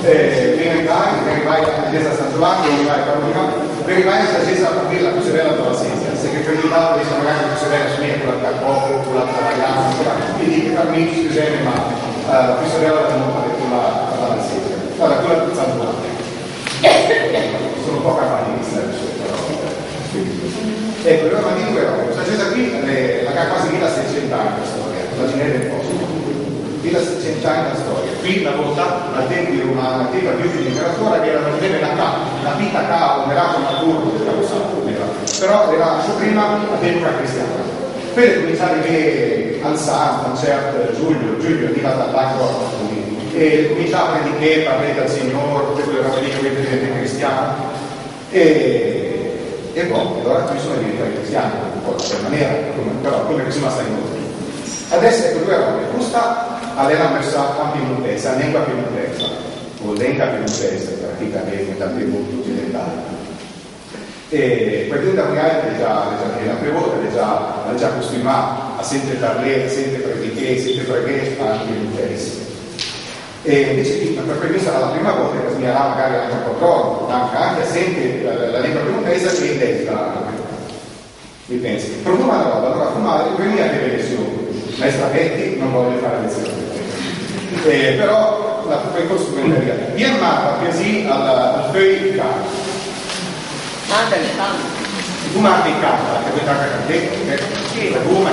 Venivai alla chiesa San Giovanni, venivai a Carolina, venivai alla chiesa a partire la più severa della Sesia, se che prendevamo di magari più severa su me, quella da Coppo, quella da Ragazza, quindi che per me scusate, ma la più severa della della Sesia, guarda, quella di San Giovanni. Sono un po' capaci di stare su, però. Ecco, allora mi dico, questa chiesa qui ha quasi 1600 anni la storia, la Ginevra del Posto. 1600 anni la storia. Qui una volta al tempo romano, al tempo di l'imperatore, che era la vita qua, non era una curva del caposaldo, però era prima all'epoca cristiana. Per cominciare a vedere al San, Giulio veniva dall'acqua e cominciava a predicare, parlare del Signore, tutte quelle robe lì che vedete cristiano. E poi, allora qui sono diventati cristiani, un po' in maniera, però come che si rimasta in modo. Adesso ecco due robe, questa era messa a piemontese, a lingua piemontese, o lingua piemontese, praticamente dal Piemonte occidentale. E quindi da magari la prima volta è già costumato a sempre parlare, sempre predicare anche piemontese. E invece per questo sarà la prima volta che si mirerà magari anche un po' anche sempre la lingua piemontese che è identica. Mi pensi, per una roba, allora fumare, quindi anche le lezioni. Maestra Betty non voglio fare lezioni. Però la percorso venderia. Viene matta così al feuille di carta. Tu marchi in carta, che vedrà che la guma.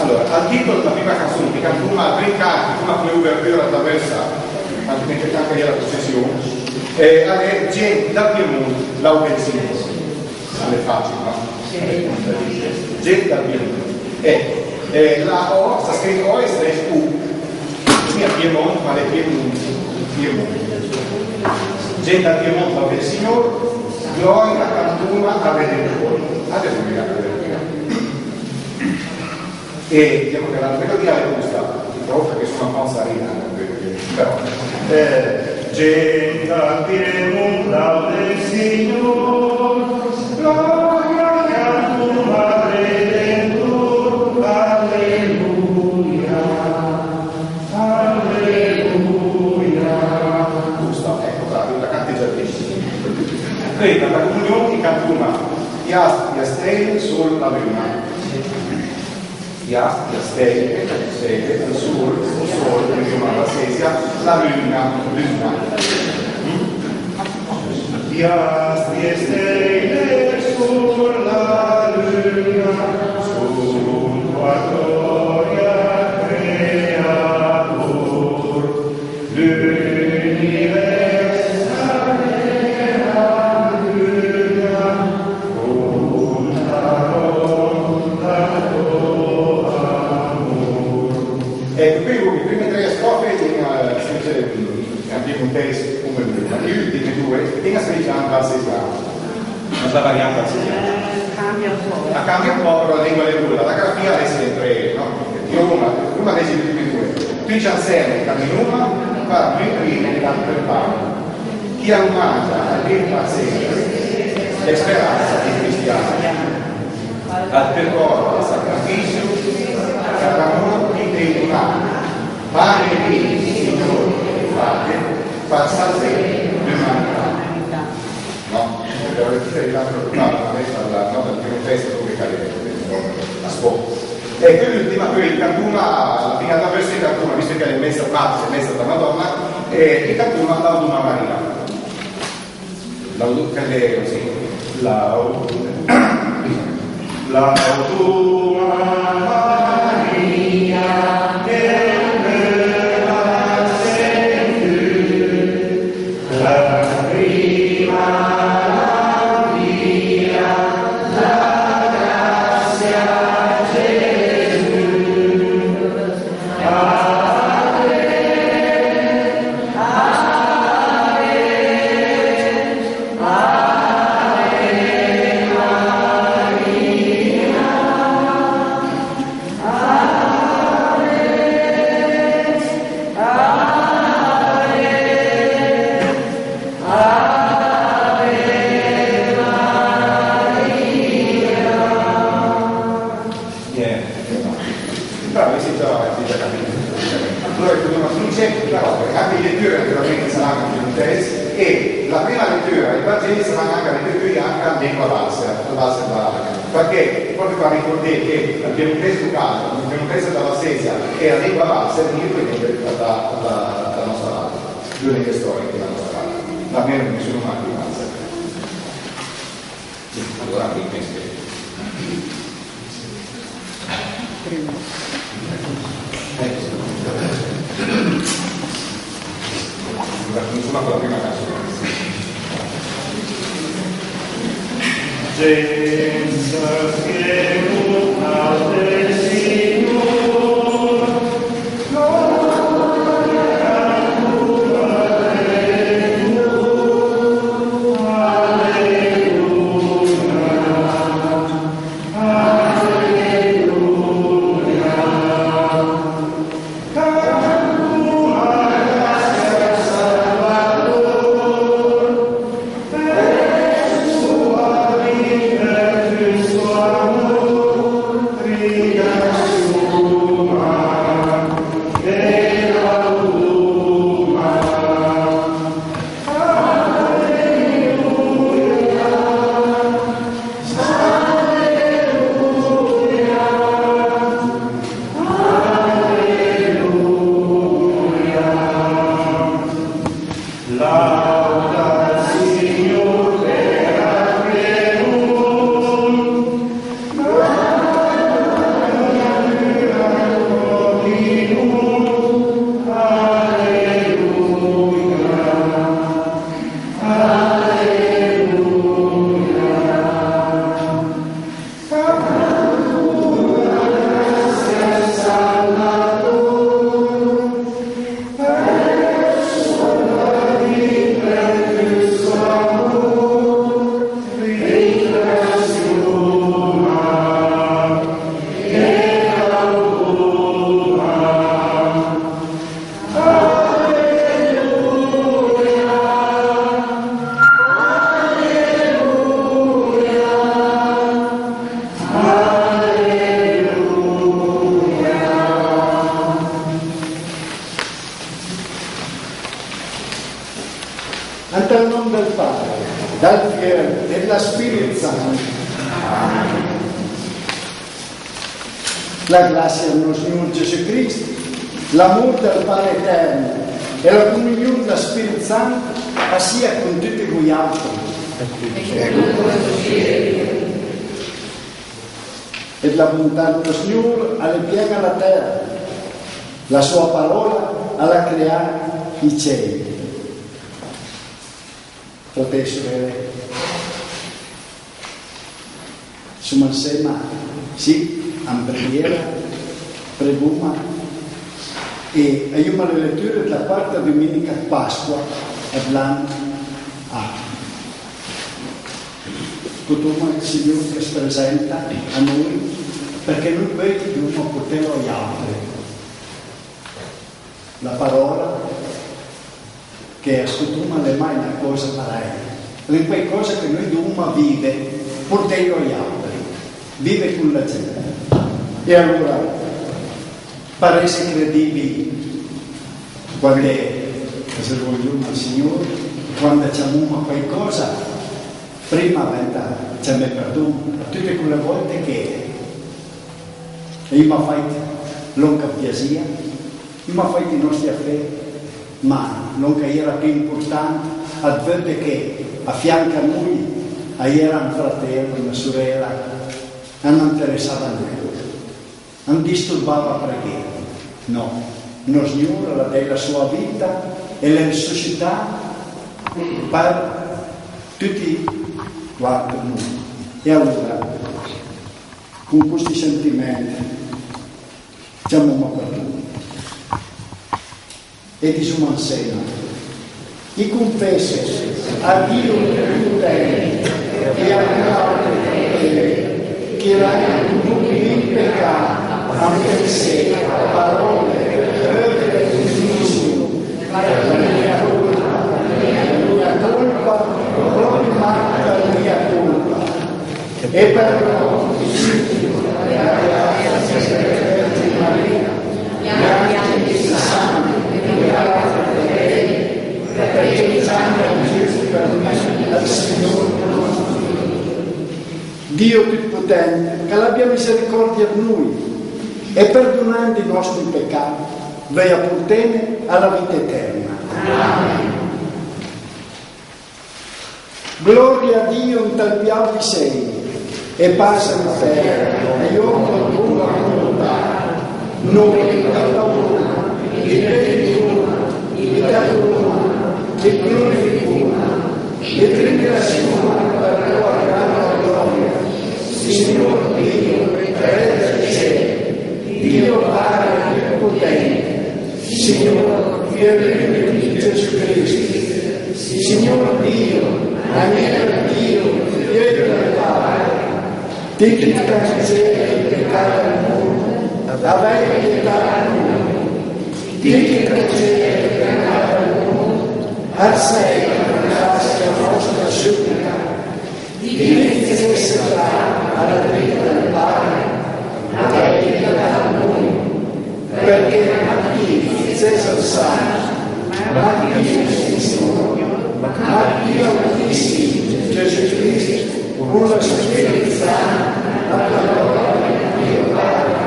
Allora, al titolo della prima canzone di Cantuma, brincati, come come uvertura attraversa, anche lì la processione, è gente da Piemonte, l'Augenzino. Non è facile, no? Gente da Piemonte. La O, sta scritto O e sta U. Quindi a Piemonte, ma è Piemonte. Gente da Piemonte, l'Augenzino, gloria, Cantuma, a Redentore. Alleluia. E diciamo che la melodia è giusta, perché sono un po' sarina, però gente al Piemonte, laude il Signore, gloria Cantuma Redentor, alleluia, alleluia. Giusto, ecco, bravo, la canti già benissimo. Poi la comunione di Cantuma, gli astei sulla luna. Ja stelle, il sol, quindi la sesia, la luna. Ja stelle sulla luna, sul tua gloria creator, l'universo era luna, con la ronda. Ecco, qui le prime tre strofe in piemontese come prima, le ultime due in ascoltando al sesiano, non la variante al sesiano. Cambia un po', però la lingua è due, la grafia è sempre, no? Una delle ultime due. Qui c'è insieme camminuma, fa prima e tanto per fare. Chi mangia e pazienza, l'esperanza di cristiani. Al percorso del sacrificio, per l'amore di tribunale, pane di Signore, fate, fa salvare l'umanità. No? Devo dire che l'altro dal primo testo come cadere, a scuola. E poi l'ultima, poi il Cantuma, la fine della versione di Cantuma, visto che è messa Marzia, è messa da Madonna, e il Cantuma l'Auduma Maria. L'Auduma Maria che nella sente la prima la via la grazia Gesù però anche le letture naturalmente saranno piemontesi e la prima lettura, i Vangeli saranno anche letture anche in lingua valse, perché proprio qua ricordate che il piemontese locale, il piemontese della Sesia e la lingua valse venivano dalla nostra parte, due lingue storiche della nostra parte, ma almeno nessuno mai di valse. Allora mi penso nessuna con la prima canzone. Senza che una del Signore, Nel nome del Padre, del Figlio e dello Spirito Santo. La grazia del nostro Signore Gesù Cristo, l'amore del Padre Eterno e la comunione dello Spirito Santo sia con tutti voi altri. E la bontà del Signore alle piega la terra, la sua parola alla creare i cieli. Fratelli e sorelle, siamo insieme, sì, in preghiera, preguma e aiutiamo le letture della quarta domenica di Pasqua e l'anno A. Tutto il Signore che si presenta a noi perché noi dobbiamo poterlo agli altri. La parola che ascoltiamo non è mai una cosa pareil, è quelle cose che noi dobbiamo vivere, portarlo agli altri, vive con la gente. E allora, per essere credibili, quando vogliamo al Signore, quando facciamo qualcosa, prima ci mette perdono, tutte quelle volte che io mi ho fatto lunga piacere, io mi ho fatto i nostri affari, ma non che era più importante, ad vedere che a fianco a noi era un fratello, una sorella, non interessava a noi, non disturbava la preghiera. No, il Signore ha dato la sua vita e l'ha risuscitata per tutti quanti noi. E allora, con questi sentimenti, chiamiamo perdono. E diciamo insieme, chi confessa a Dio prudente e a che era in peccato, a pensiero, a parole, œuvre e giudizio, la mia colpa, proprio la mia colpa. E però, la grazia della Vergine Maria, gli angeli santi, Dio Tutto-Potente, che abbia misericordia di noi e perdonando i nostri peccati, vi apportene alla vita eterna. Amen. Gloria a Dio in tal più di sei, e pace in terra, e io con tua volontà, noi alla una, il bene di una, il dato una, il gloria di una, il ringraziamo per la tua grande gloria, Signor Dio, Re del cielo, Dio Padre Potente, Signor Figlio di Gesù Cristo, Signor Dio, amico Dio, Figlio del Padre, ti che cancella il peccato del mondo, avrai pietà di noi, ti che cancella il peccato del mondo, assai grazie alla nostra supplica, ti che cesserà alla vita del Padre, avrai pietà di noi, perché a chi Cesar Santo, ma Dio Signore, ma Dio Altissimo, Gesù Cristo, con la Spirito Santo, la parola di Dio Padre.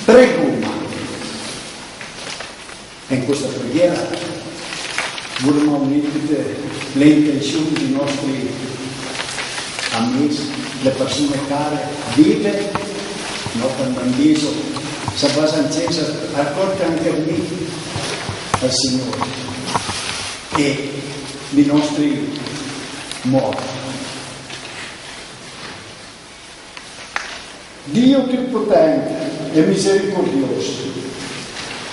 Prego, in questa preghiera vogliamo unire le intenzioni dei nostri amici, le persone care, vive, nostro bambino, Sabba Sancesa, accorta anche lì al Signore e dei nostri morti. Dio Tutto-Potente e misericordioso,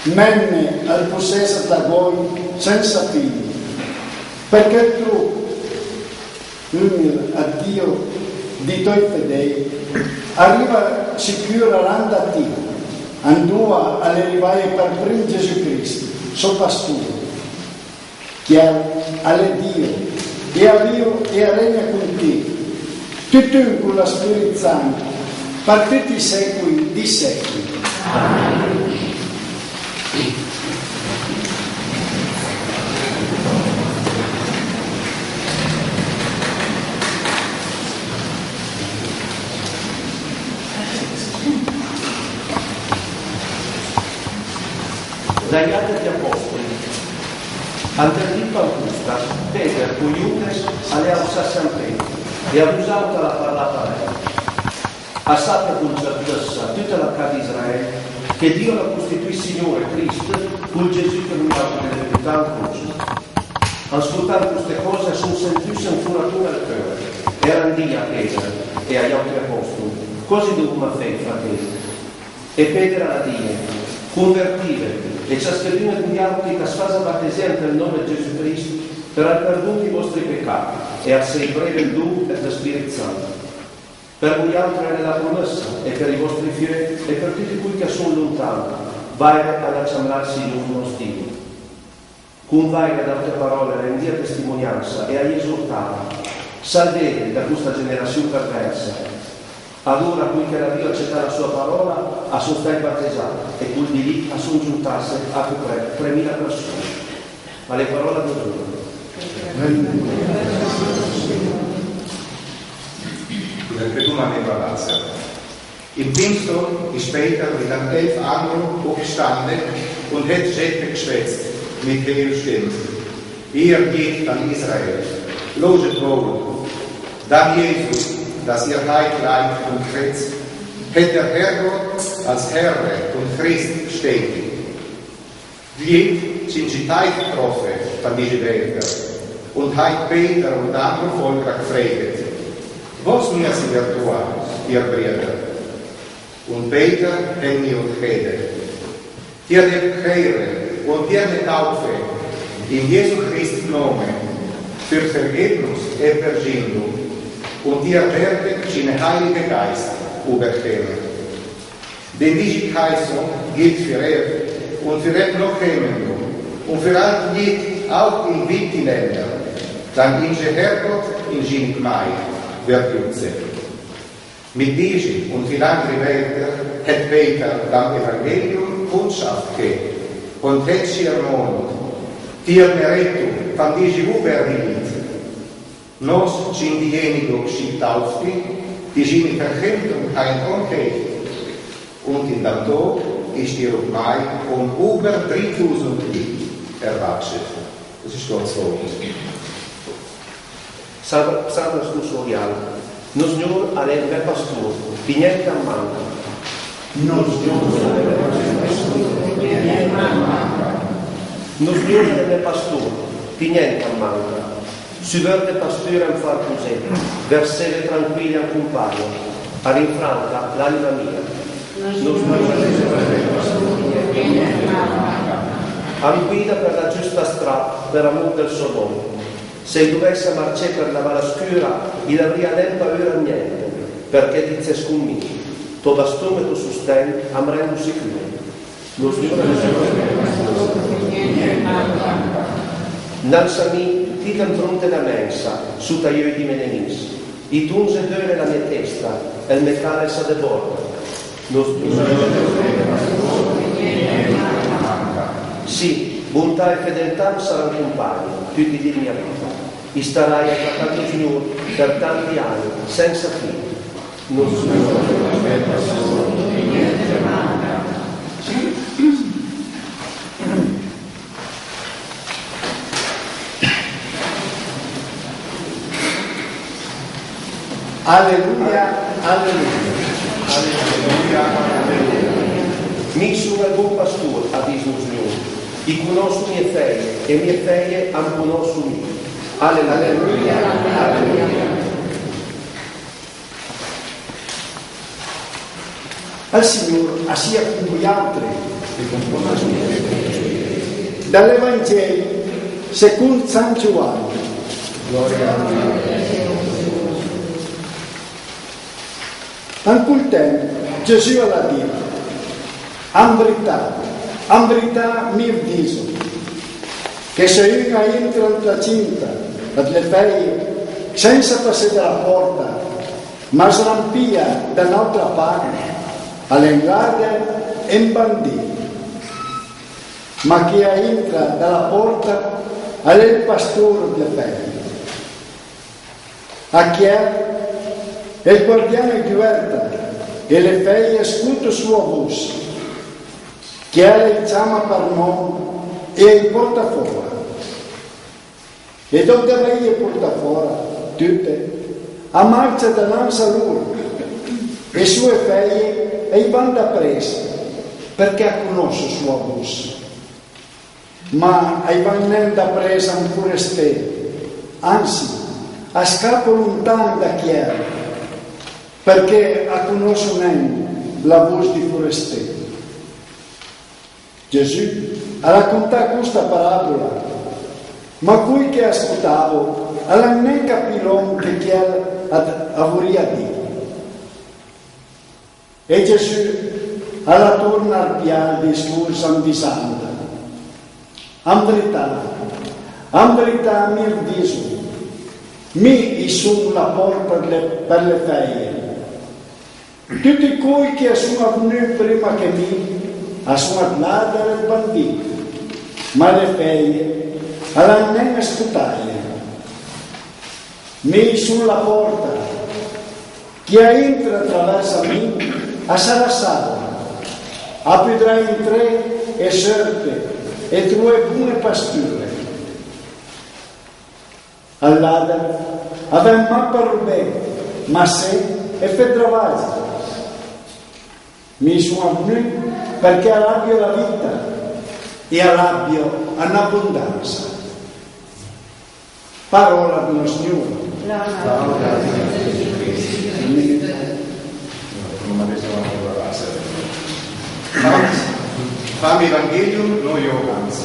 menne al possesso da voi senza fine, perché tu, umile a Dio di tuoi fedeli, arriva sicuro a te, andò all'arrivare per primo Gesù Cristo, suo pastore, che alle Dio, e a Dio e a regna con te, tu con la Spirito Santo, per tutti i secoli di secoli. Amen. Dagli Atti degli Apostoli, anterdito Augusta, Peter, con Iudes, alle Ausassante, e abusata la parlata lei. A sapere con certezza tutta la casa di Israele che Dio la costituì Signore Cristo con Gesù per un altro delle pietà al croce. Ascoltando queste cose sono sentito un furatura al cuore e rendì a Peter e agli altri apostoli così doveva fare fratelli e Peter alla Dio convertire e ciascuno degli altri che sfasa battesente nel nome di Gesù Cristo per il perdono dei vostri peccati e a sei breve il dono dello Spirito Santo. Per voi altri è nella promessa e per i vostri figli e per tutti quelli che sono lontani, vai ad accamlarsi in uno Dio. Con vai ad altre parole rendi a testimonianza e a esortare, salvete da questa generazione perversa. Ad ora quelli che la Dio accetta la sua parola, a sono stati battezzati e quelli di lì a sono giuntarsi a più 3.000 persone. Ma le parole di Dio. Perché tu non hai parlato. Im Pinstag ist Peter mit einem 11 anderen aufgestanden und hat Schätze geschwätzt mit der Stimme. Ihr geht an Israel, loset wohl, dann Jesus, das ihr Heil leidet und Kreuz, hat der Herrgott als Herr und Christ steht. Wir sind die Zeit getroffen von diesen Wälder und hat Peter und andere Volker gefragt, was müssen wir tun, ihr Brüder? Und Peter hat mir geredet. Ihr habt Kehren und ihr habt Taufe in Jesu Christi Namen für Vergebnis und Vergebung und ihr werdet den Heiligen Geist übernehmen. Denn diese Heilung gilt für und für noch Kommende und für all die auch in weiten Ländern, dann in der Herrgott in seine Gemeinde wird Jutze. Mit diesen und vielen anderen Wörtern hat Peter das Evangelium Kundschaft gegeben und hat sie ermahnt, die Rettung von diesem Überleben Nos sind diejenigen getauft, die seine Vergeltung kein Unrecht. Und in dem Tod ist ihr Mai über 3000 erwachsen. Das ist Gottes Wort. Salve stu sorial, nos Signore ha il mio pastore, di niente a manca. Nos Signore ha il mio pastore, di niente a manca. Si verde pastore a far così, versere tranquilli al compagno, a rinfranca l'anima mia. Nos Signore ha il mio pastore, di niente a manca. A guida per la giusta strada, per amore del suo nome. Se dovesse marciare per la vala scura, il avria nem paura niente, perché dice scummi, tuo bastone e tuo sostegno amremo sicuro. Lo Signore Nansami, dite in fronte da mensa, su taglioi di menenis, i tunze dove la mia testa, e il meccale sa de borda. Lo Signore sì, bontà e fedeltà saranno compagni, tutti di mia vita. E starai attaccato al Signore per tanti anni, senza fine. Non Alleluia, alleluia. Alleluia, alleluia. mi sono il buon pastore, ha detto il Signore. I conosco mie figlie e mie figlie hanno conosco me. Alleluia, alleluia. Al Signore, sia con gli altri. Dall'Evangelo secondo San Giovanni. Gloria a Dio. In quel tempo Gesù ha detto, in verità mi dico, che se uno entra nella cinta, le figlie, senza passare dalla porta, ma srampia da un'altra parte, all'entrata è un bandito. Ma chi entra dalla porta è il pastore delle figlie. A chi è il guardiano di guarda e le figlie ascoltano sua voce. Chi le chiama per nome e il porta fuori. E dove lei porta fuori, tutte, a marcia davanti a lui. E sue figlie e vanno prese perché conosce sua voce. Ma ai vanno da presa ancora ste, anzi, a scappo lontano da chi è, perché conosce la voce di forestiero. Gesù ha raccontato questa parabola, ma qui che ascoltavo, non ne capirò che chi avrebbe detto. E Gesù alla torna al piano discorso avvisando. In verità mi dico, mi sono la porta per le figlie. Tutti coloro che sono venuti prima che mi sono andati al bandito, ma le figlie non ascoltato. Mi sono la porta, chi entra attraverso me sarà salvo. Aprirà in tre e serpe e due buone pasture. Allora, avem mappa rubè, ma se e per travaglia. Mi sono venuto perché arabbio la vita e arabbio un'abbondanza. Parola dello Signore. Vom Evangelium nach Johannes.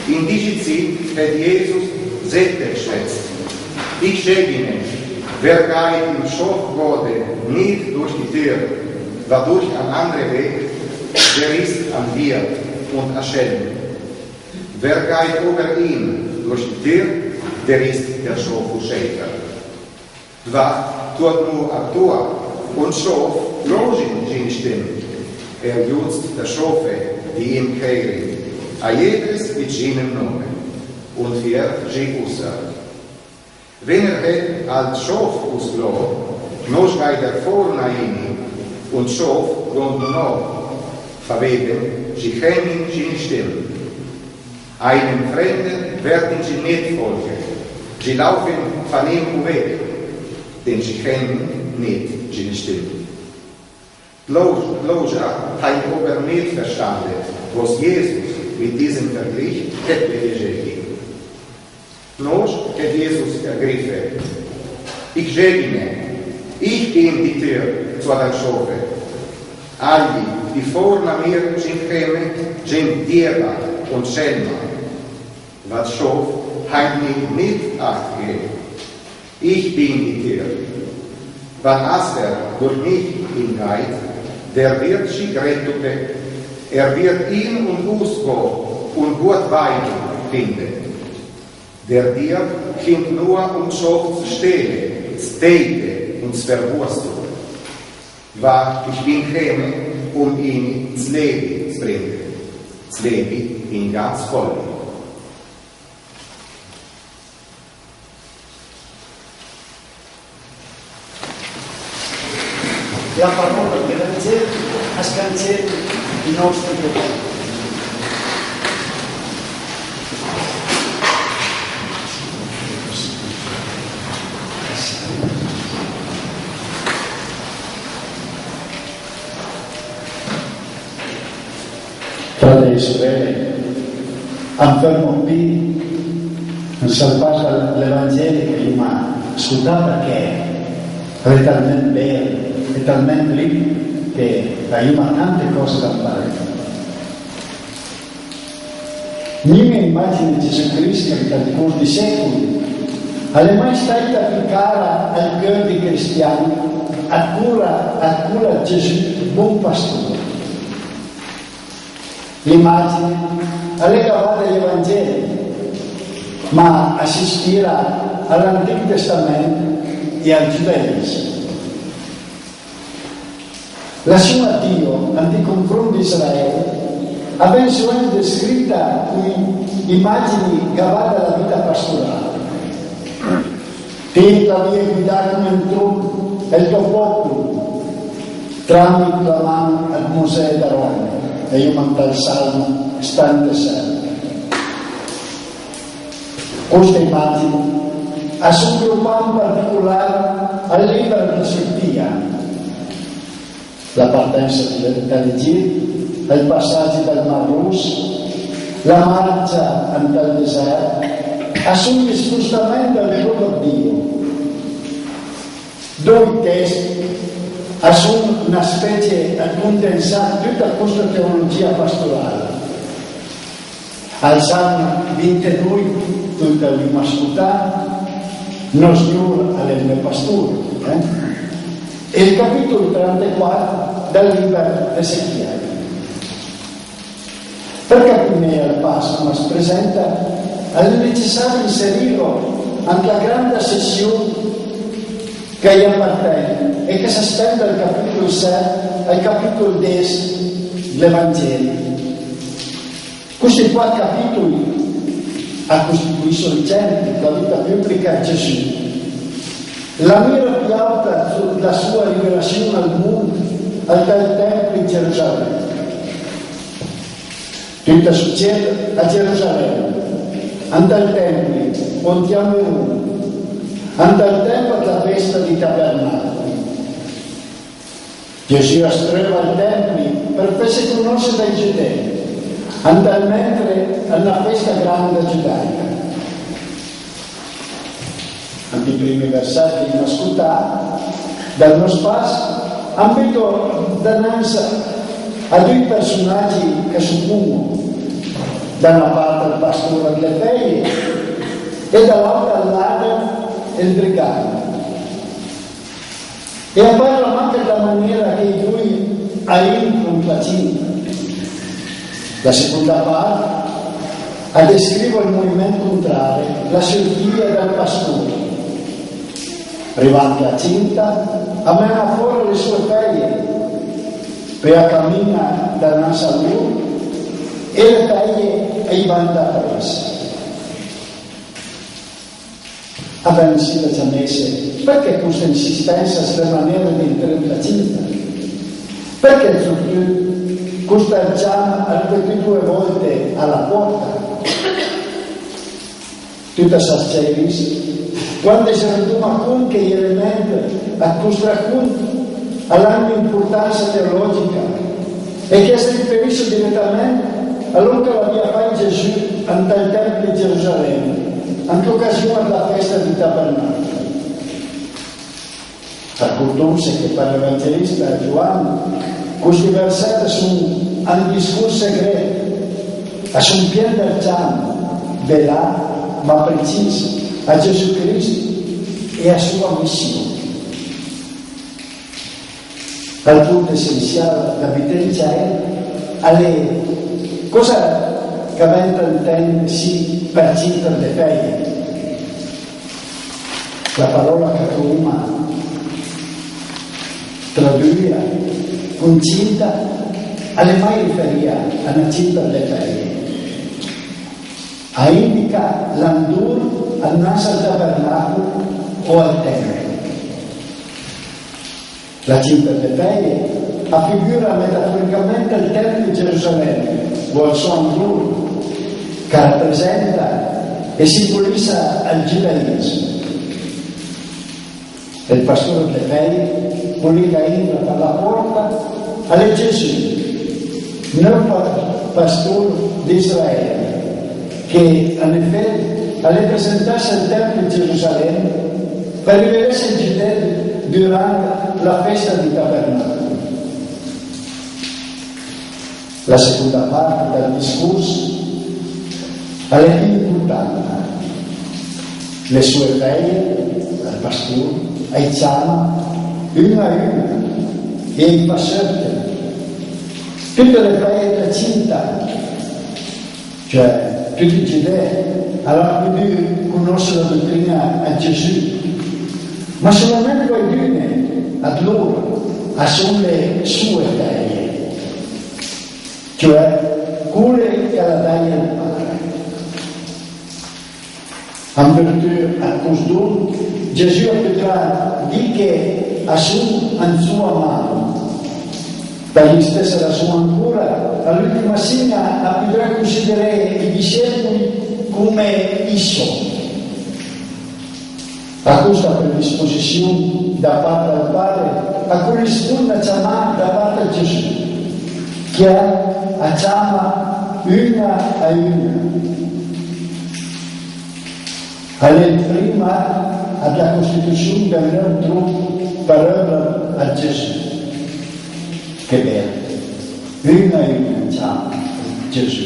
In dieser Zeit hat Jesus Sätze geschwätzt. Ich sage Ihnen, wer geht im Schafworde nicht durch die Tür, war durch einen anderen Weg, der ist ein Wirt und ein Schelm. Wer geht über ihn durch die Tür, der ist der Schafschäfer. Wer tut nur ein Tor und Schaf loschen seine Stimme. Jutzt der Schafe, die ihm kehren, a jedes mit seinem Namen, und wir sie aussagt. Wenn al Schof uslo, nos weiter vorna ini, und Schof rund no, verweben, sie kennen sie nicht still. Einem Fremden werden sie nicht folgen. Sie laufen von ihm weg, denn sie kennen nicht sie nicht still. Loja hat aber nicht verstanden, was Jesus mit diesem Vergleich hätte gesagt. Nos hat Jesus ergriffen. Ich sage Ihnen, ich bin die Tür zu den Schafen. Alle, die vor mir sind gekommen, sind Dieber und Schelmer. Das Schaf hat mich nicht abgegeben. Ich bin die Tür. Wenn Aster durch mich hingeht, der wird sich retten. Er wird ihn und uns gehen und gut weiter finden. Der Dieb kommt nur, um Schaf zu stehlen, zu töten und zu verwursteln. Weil ich bin gekommen, um ihn ins Leben zu bringen. Das Leben in ganz voll. La parola che Vangelo ha scansato i nostri peccati. Fratelli e sorelle, affermo qui, non salvare l'Evangelo che mi ha ascoltato perché è talmente bello, è talmente lì che aiuta tante cose da fare. Mia immagine di Gesù Cristo che dal corso di secoli è mai stata applicata al cuore dei cristiani a cura Gesù, buon pastore. L'immagine è cavata dagli Evangeli, ma si ispira all'Antico Testamento e al Giudaismo. La sua Dio, nei confronti di Israele, aveva solamente descritta immagini cavate dalla vita pastorale. Ti l'avevi guidato come un trucco e il tuo popolo, tramite la mano a Mosè ed Aarone. E io mando il Salmo stante sempre. Questa immagine ha sviluppato in particolare al libro di Sofia, la partenza dall'Egitto, il passaggio dal Mar Rosso, la marcia nel deserto, assume spostamento al proprio Dio. Due testi assume una specie di condensare tutta questa teologia pastorale. Al Salmo 22, tutta l'immascoltà, non Signore è il mio pastore. E il capitolo 34 del libro di Ezechiele. Per capire al passo, ma si presenta, è necessario inserirlo anche la grande sessione che gli appartiene e che si estende dal capitolo 6 al capitolo 10 dell'Evangelo. Questi 4 capitoli costituiscono il centro della vita biblica di Gesù. La mira più alta della sua rivelazione al mondo è dal Tempio in Gerusalemme. Tutto succede a Gerusalemme, ante il Tempio, contiamo il mondo. Ante il tempo della festa di Tabernacoli. Gesù astreva il Tempio per farsi conoscere dai giudei, mentre è una festa grande giudaica. Anche i primi versetti di ascoltare, dallo spazio, ambito davanti a due personaggi che suppongono, da una parte il pastore delle figlie e dall'altra lato il brigante. E parla anche della maniera che lui aiutano la cinta. La seconda parte descrive il movimento contrario, la sortita del pastore. Arrivando alla cinta, ammena fuori le sue figlie, per camminare davanti a lui e le figlie vanno da presa. abbiamo sido già messe, perché questa insistenza sulla maniera di entrare la cinta? Perché questa già ripetuto 2 volte alla porta? Tutta sarceris, quando si rintuma con che gli elementi a questo all'hanno importanza teologica e che si riferisce direttamente all'onta la via fa Gesù al Tempio di Gerusalemme, anche occasione della festa di Tabernacolo. Raccontonse che per l'Evangelista Giovanni questi versetti sono un discorso segreto, sono pieni del giorno, velato, ma preciso, a Gesù Cristo e a sua missione. Al punto essenziale la vita è alle cosa che mentre intende si per cinta le fede. La parola che Roma traduce con cinta alle mai riferia a una cinta le fede. A indica l'andur al naso al tabernacolo o al tempio. La cinta delle fede affigura metaforicamente il Tempio di Gerusalemme o al suo andur, che rappresenta e simbolizza il giudaismo. Il pastore delle fede collega entra per la porta alle Gesù, non pastore di Israele, che in effetti alle presentarsi al Tempio di Gerusalemme per rivedersi in Giudea durante la festa di Tabernacolo. La seconda parte del discorso è più importante. Le sue figlie, al pastore, ai chiama una a una e ai passerti. Tutte le figlie della cinta, cioè tutti i giudei, hanno potuto conoscere la dottrina a Gesù, ma solamente qualcuno a loro sono le sue figlie, cioè quelle che la dai al Padre. In virtù a questo, Gesù potrà dire che assume in sua mano. Per gli stessi ragione ancora, all'ultima cena potrà considerare i discepoli come i suoi. A questa predisposizione da parte del Padre corrisponde a chiamare da parte di Gesù, che a chiama una a una. Alle prima alla Costituzione del nostro parola a Gesù. Che bello! Una a una chiama Gesù.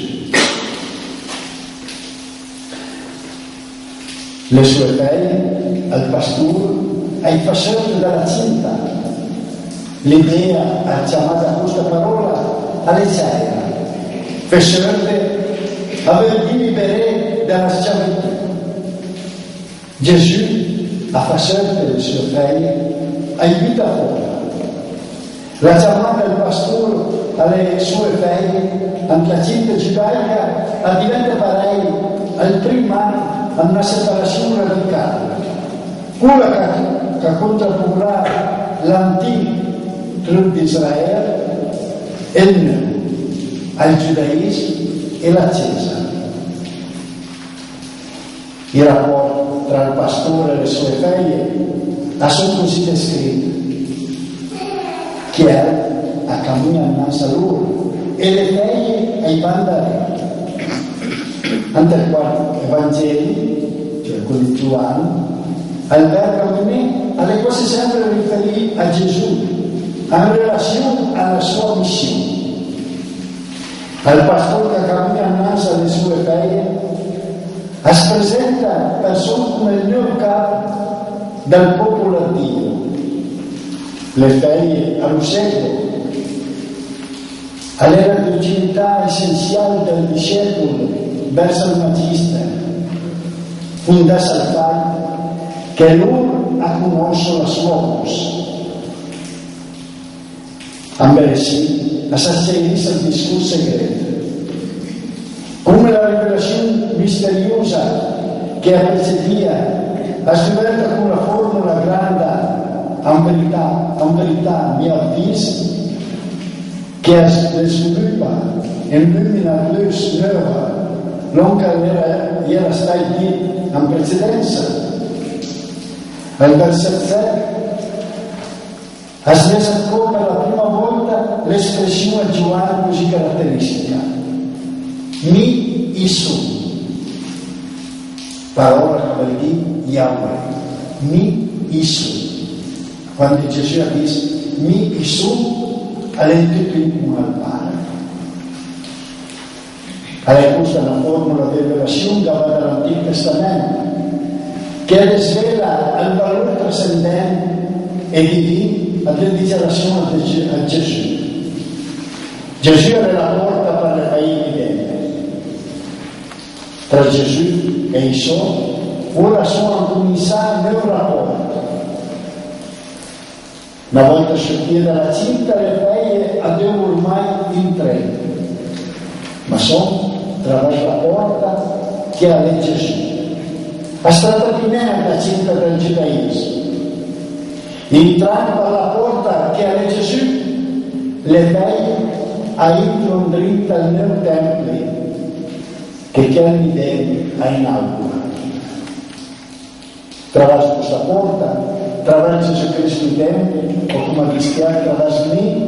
Le sue figlie, al pastore, ai passatori della cinta. L'idea ha chiamato questa parola alle cera, per aver liberato dalla schiavitù. Gesù ha fatto le sue figlie, aiuta fuori. La chiamata del pastore alle sue figlie, anche la cinta giudaica, diventa pari al primo anno a una separazione radicale, quella che contrapporrà l'antico trono di Israele e il nuovo, al giudaismo e la Chiesa. Il rapporto tra il pastore e le sue figlie sono così descritti, che a cammino innanzi a loro e le figlie ai bandari. Ante il quarto Evangeli, cioè quello di Giovanni, alberga alle cose sempre riferite a Gesù, in relazione alla sua missione. Al pastore che cammina innanzi alle sue figlie, si presenta persone come il nuovo capo del popolo di Dio. Le figlie allo seguono, alla virginità essenziale del discepolo verso il Magistero, fondasse al fatto che lui ha conosciuto la sua voce. Ambedesì, la sacerdotessa il discorso segreto, come la rivelazione misteriosa che precedia ha scoperto con una formula grande, en verità, mio avviso, che sviluppa e illumina la luz nuova, non che era stata in precedenza. Al versetto 7 ha smesso per la prima volta l'espressione Giovanni così caratteristica. Mi Isu. Parola che vuol dire Yahweh. Mi Isu. Quando Gesù ha detto Mi Isu, ha tutto in comune al Padre. Allora questa è la formula di rivelazione che va dall'Antico Testamento, che svela il valore trascendente e divino della dichiarazione a Gesù. Gesù è la porta per le paesi dentro. Tra Gesù e i suoi, ora sono cominciati un rapporto. Una volta usciti dalla città, le paesi abbiamo ormai in tre, ma sono attraverso la porta che ha Gesù. A stata piena la città del giudaismo. Entrando dalla porta che ha Gesù, le vei entrano dritta nel tempio che chiami Dio ha inaugurato. Attraverso questa porta, attraverso Gesù Cristo in tempio, o come cristiani attraverso me,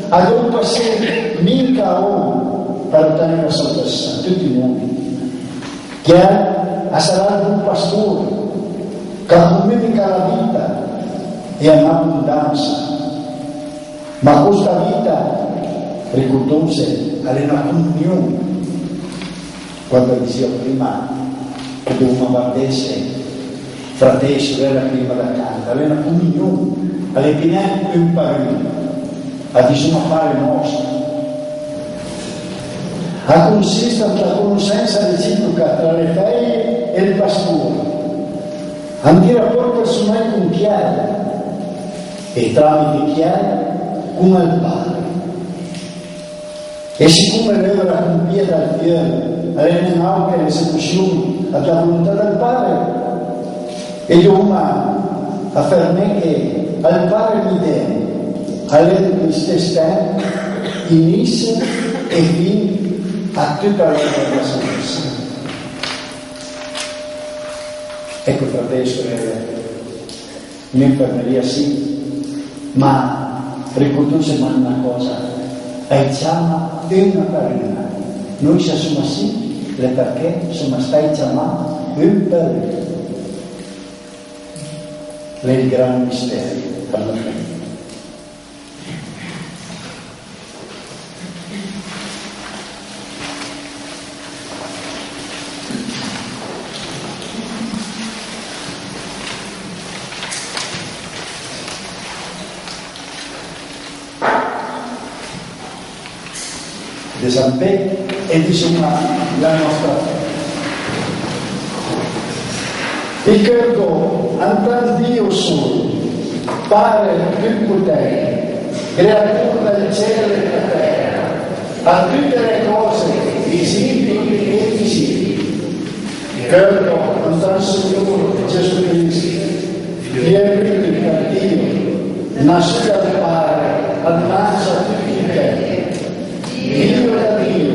ad un passaggio mica uomo per ottenere la salvezza, tutti i uomini. Che ha salato un pastore, che comunica la vita e in abbondanza. Ma questa vita, ricordandosi, è una comunione. Quando dicevo prima che dobbiamo guardarsi, fratelli e sorelle prima da canto, è una comunione, è piena un parole, a bisogna fare nostro. A consiste nella conoscenza reciproca tra le figlie e il pastore, anche il rapporto personale con Chiara e tramite Chiara con il Padre. E siccome lei era compieta al fiore, aveva anche l'esecuzione alla volontà del Padre, e Giovanni afferma che al Padre mi deve, all'epoca di stesso tempo, inizio e fine a tutta la sua salvezza. Ecco, fratelli e sorelle, un'infermeria sì, ma ricordandosi una cosa, chiama una carina. Noi siamo sì, perché siamo stati chiamati un periodo. È il grande mistero per la fede. Di San Pedro e di la nostra fede. Il credo andando Dio solo, Padre più potente, creatore del cielo e della terra, a tutte le cose visibili e invisibili. Credo andando Signore Gesù Cristo, figlio di Dio, nascito dal Padre, adnato a tutti i tempi. Dio da Dio,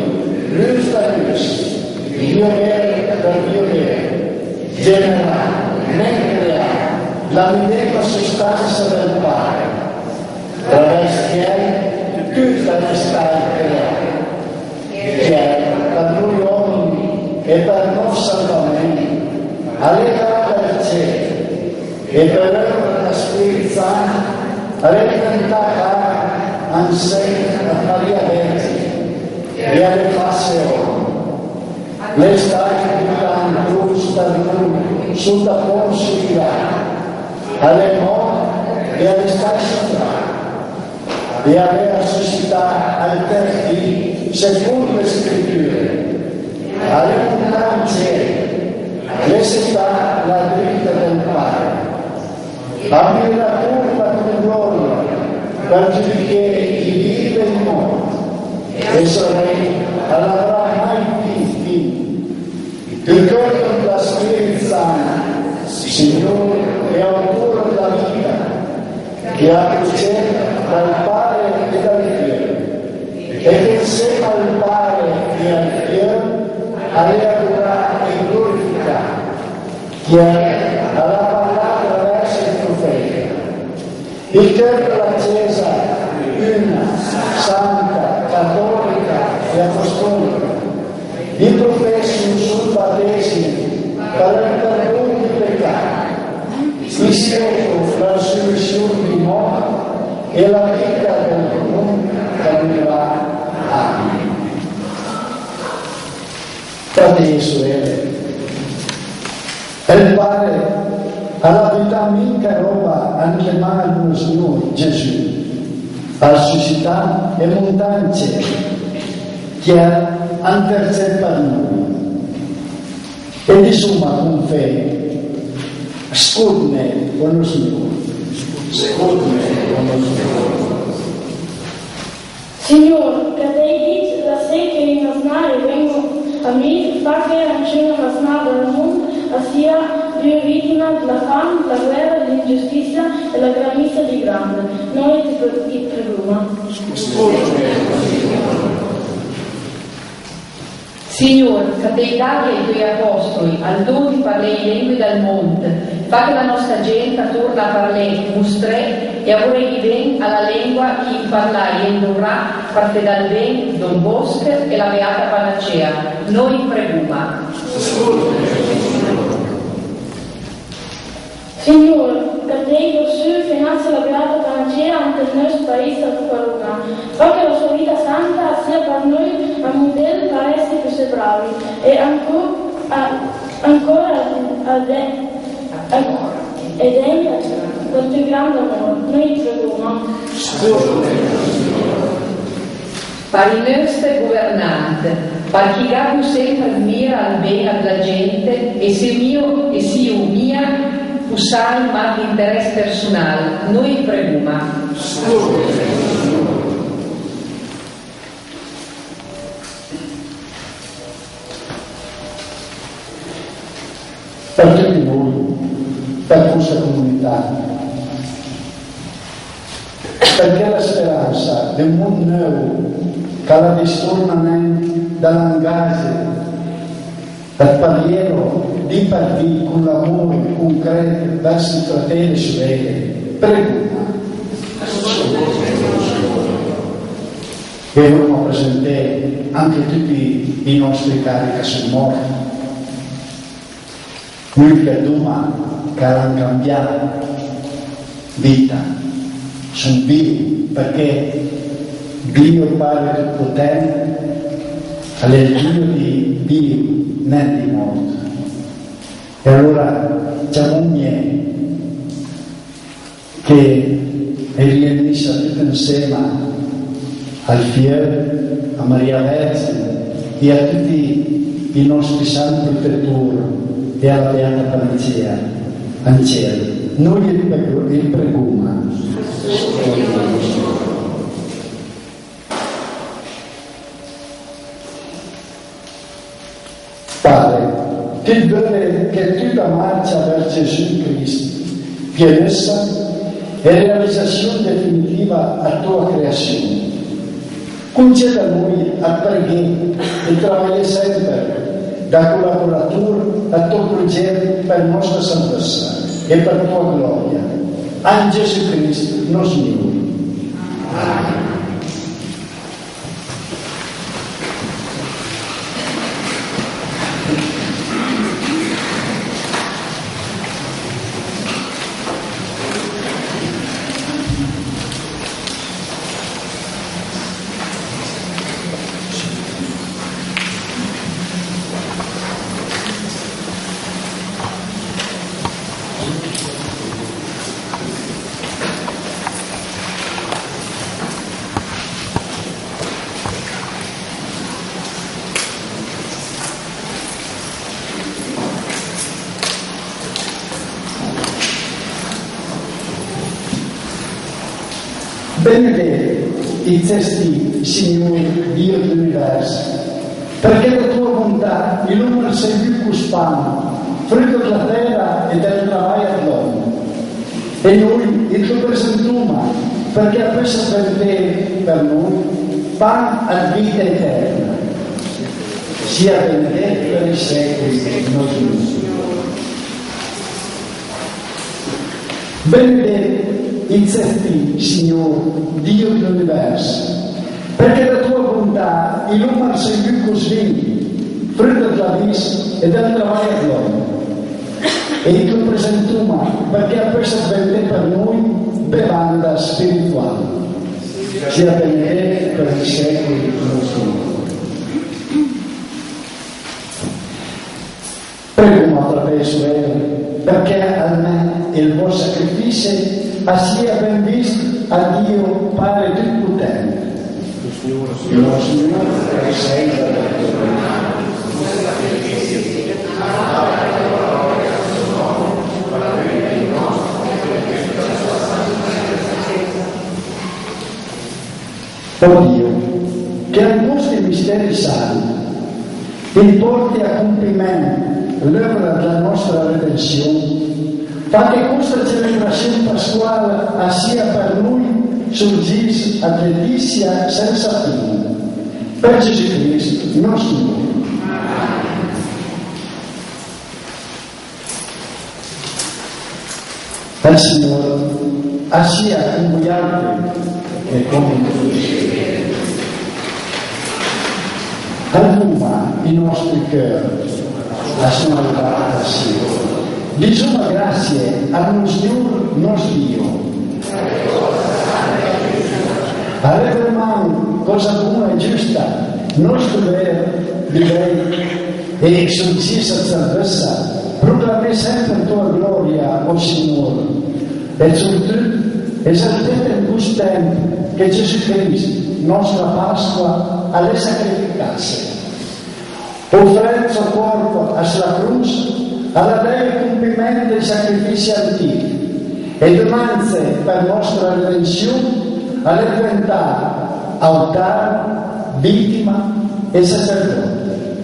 luz da luz, Dio vero da Dio vero, generale, non creato, la medesima sostanza del Padre, attraverso che tutta è stata creata, che è per noi uomini e per il nostro salvamento, all'età del cielo, e per l'opera Spirito Santo, all'età a Maria Vergine e alle facce le state gridando cruz da lui sulla Ponzio Pilato, alle morte e alle state e aveva suscitato al terzo secondo le scritture, alle montagne, le città la dritta del Padre, aprire la curva come gloria per giudicare chi vive e i morti, e sorelle all'avrà mai fine. Ricordo la Spirito Santo, Signore è autore della vita, che ha procede dal Padre e dal Figlio, e che insieme al Padre e al Figlio ha riadorato e glorificato, che ha parlato attraverso il profeta. Il Chiesa della Chiesa, una, santa, cattolica e apostolica, vi professo un solo battesimo per il perdono di peccati, vi scelgo la risurrezione di morte e la vita del mondo cambierà. Amen. Fratelli e sorelle, il Padre alla vita mica roba anche male lo Signore Gesù, ha suscitato e montagne che intercede per noi. E insomma con fede, scudne con lo Signore. Scudne con lo Signore. Signor, che te dici da sé che in asnare vengo a me, fa che rancino asnare al mondo, sia più vittima della fame, della guerra, dell'ingiustizia e la gravità di grande. Noi ti preghiamo. Signore, che te dai ai tuoi apostoli al dono di parlare in lingue del monte, fa che la nostra gente torna a parlare mostre e a vorrei ben alla lingua chi parlare e indurrà parte dal ben, Don Bosco e la beata panacea. Noi preghiamo. Signore, che te su finanzia la beata panacea ante il nostro paese a Corona, fa che la sua vita santa sia per noi un modello per essere più bravi e ancora ed è del tuo grande amore. Noi preghiamo. Per i nostri governanti, per chi più sempre mira al bene della gente e se mio e sia mia, usai ma di interesse personale, noi preghiamo. Per tutti noi, per questa comunità, perché la speranza di un mondo nuovo che la distorna dall'angase, per parliero di partire con l'amore concreto verso i fratelli e sorelle, prego. E vogliamo presentare anche tutti i nostri cari che sono morti, noi che domani che hanno cambiato vita, sono vivi perché Dio Padre Potente è il Dio di Dio, non di morte. E allora diciamo che è riunita tutti insieme al Fiore, a Maria Vergine e a tutti i nostri santi protettori e alla Beata Panacea al cielo. Noi il preghiamo. Padre, ti vuole che tutta marcia verso Gesù Cristo pienezza e realizzazione definitiva a tua creazione. Conceda a noi a pregare e lavorare sempre da collaboratore a tuo progetto per nostra salvezza e per tua gloria. A Gesù Cristo, nostro Signore. Amen. Benedetto i testi, Signore, Dio dell'universo, perché la tua bontà illumina sempre più spano frutto della terra e del lavoro dell'uomo. E noi il presentiamo perché a questo per noi pan a vita eterna. Sia benedetto per i secoli nostri. Benedetto in te, Signore, Dio dell'universo, perché la tua bontà illumina sempre così, frutto della vita e del lavoro dell'uomo. E il tuo presentiamo perché a questo per noi bevanda spirituale. Sia benedetto per i secoli nostri. Prego attraverso perché almeno il vostro sacrificio sia ben visto a Dio Padre Onnipotente. Il nostro Signore per sempre. Oh Dio, che ai vostri misteri santi ti porti a compimento l'opera della nostra redenzione, fa che questa celebrazione pasquale sia per noi sorgisse a delizia senza fine. Per Gesù Cristo, nostro Signore. Il Signore sia con voi altri e con tutti. Alluma i nostri cuori la sua malvada Signore. Diciamo grazie al nostro Dio. Avete mai cosa buona e giusta, nostro direi, e sorgisse salvezza, proclamare sempre tua gloria, o Signore, e soprattutto esaltate in questo tempo che Gesù Cristo, nostra Pasqua, alle sacrificasse. Offrendo il suo corpo alla croce, alla bella compimento dei sacrifici antichi e dinanzi per nostra redenzione alle diventare altare, vittima e sacerdote.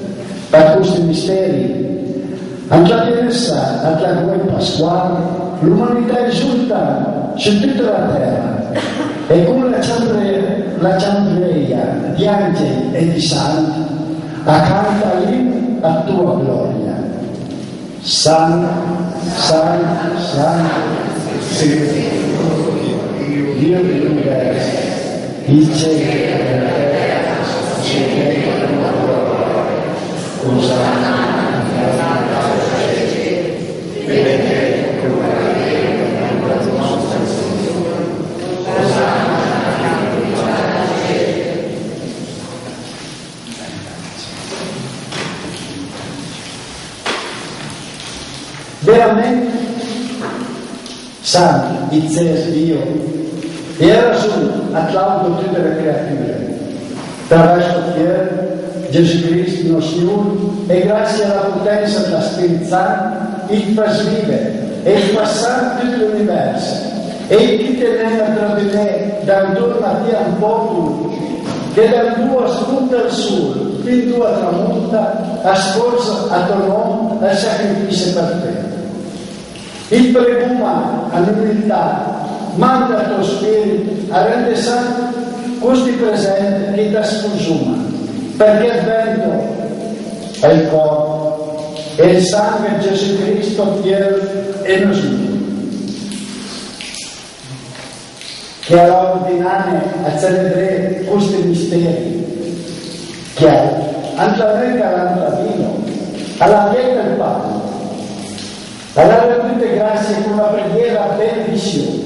Per questi misteri, anche la Chiesa, anche la guerra pasquale, l'umanità è giunta su tutta la terra e con la ciambreia di angeli e di santi accanto a tua gloria. Santo, Santo, Santo, Dio dell'universo, il cielo e la terra, si rendono la gloria. Osanna, benedetto la nostra Signore. Osanna. Veramente santo, dice Dio, e ha ragione a claudio tutte le creature. Attraverso Gesù Cristo, nostro Signore, e grazie alla potenza della Spirito Santo, il fa vivere e il passare tutto l'universo. E chi te ne ha tra di me, dal giorno a te un po' che dal tuo spunta al sole, fin tua tramonta, a sforzo a tuo nome, al sacrificio per te. Il preguma all'umiltà, manda il tuo spirito a rendere santo questi presenti che ti sconsuma, perché il vento è il corpo e il sangue di Gesù Cristo fiero e nostro, che ha ordinato a celebrare questi misteri, che anche a me garanta vino, alla pieta del pane, alla tutte grazie con la preghiera benedizione,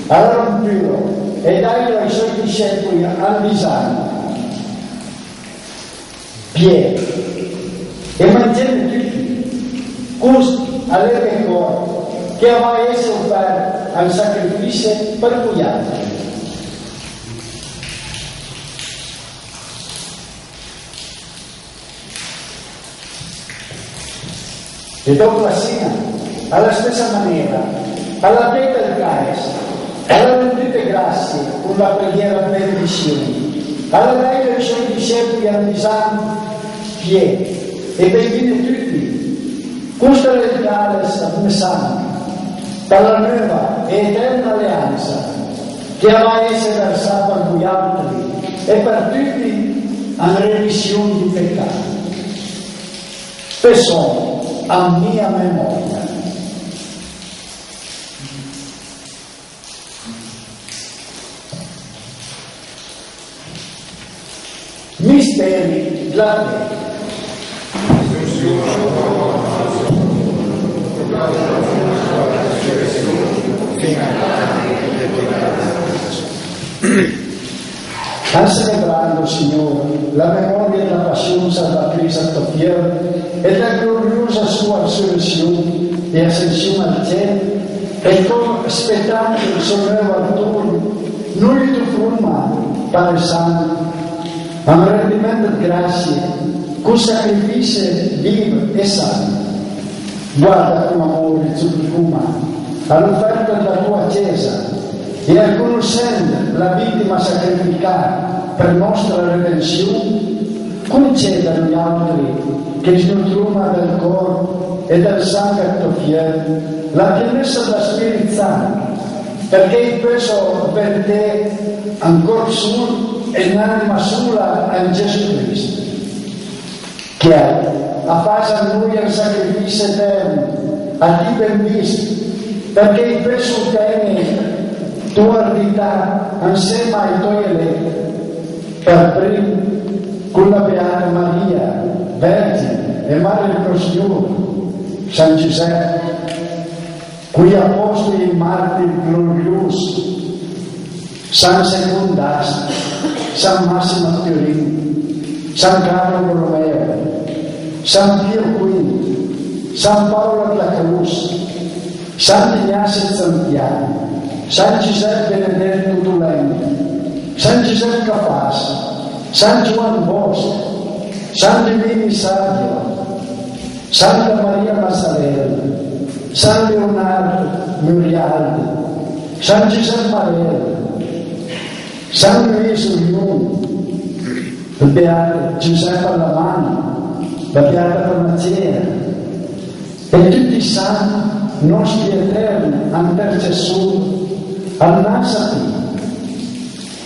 alla rompiuro e dai ai suoi discepoli al disagno. Piede e mangiate tutti, gusti alle cuore, che aveva essere offerto al sacrificio per voi altri. E dopo la cena, alla stessa maniera, alla pieta del cálice, alla rendite grazie con la preghiera benedizione, alla dai ai suoi discepoli al disagno, piede e benedite tutti, Questo è il cales sangue per la nuova e eterna alleanza che va a essere versata per gli altri e per tutti a remissione di peccati. Penso a mia memoria. Misteri della fede. Sta celebrando, Signore, la memoria della passione salvatrice a tua fiera e della gloriosa sua risurrezione e ascensione al cielo, e come aspettando il suo nuovo ritorno, noi ti formiamo, Padre Santo, a un rendimento di grazie, con sacrificio vivo e santo. Guarda con amore il supplico all'offerta della tua Chiesa e a conoscendo la vittima sacrificata per nostra redenzione, conceda agli altri che si nutrono del corpo e del sangue a tuo fiero la pienezza dello Spirito Santo, perché il peso per te ancora solo e l'anima sola in Gesù Cristo, che a fare a noi il sacrificio eterno, a ti ben visto, perché il peso tiene tua ardità insieme ai tuoi eletti, per primo con la Beata Maria, Vergine e Madre del Signore, San Giuseppe, quegli apostoli e martiri gloriosi, San Secondastro, San Massimo Fiorino, San Carlo Borromeo, San Pio V, San Paolo della Cruz, San Ignazio di Santiago, San Giuseppe Benedetto Dolente, San Giuseppe Capace, San Giovanni Bosco, San Divini Savio, Santa Maria Mazzarella, San Leonardo Murialdi, San Giuseppe Marello, San Luigi Unione, il Beato Giuseppe Allamano, la Beata Panacea e tutti i santi nostri eterni intercessori al Nazareno.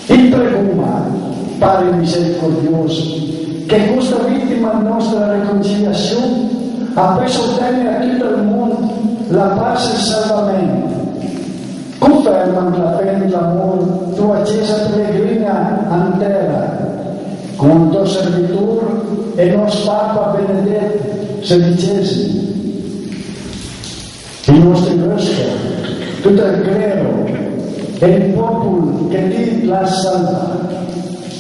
Il preguma, Padre misericordioso, che questa vittima nostra riconciliazione ha preso ottenere a tutto il mondo la pace e il salvamento. Conferma la fede e l'amore tua Chiesa pellegrina in terra, con il tuo servitore e il nostro Papa Benedetto XVI, i nostri vescovi, tutto il clero e il popolo che ti l'ha salvato.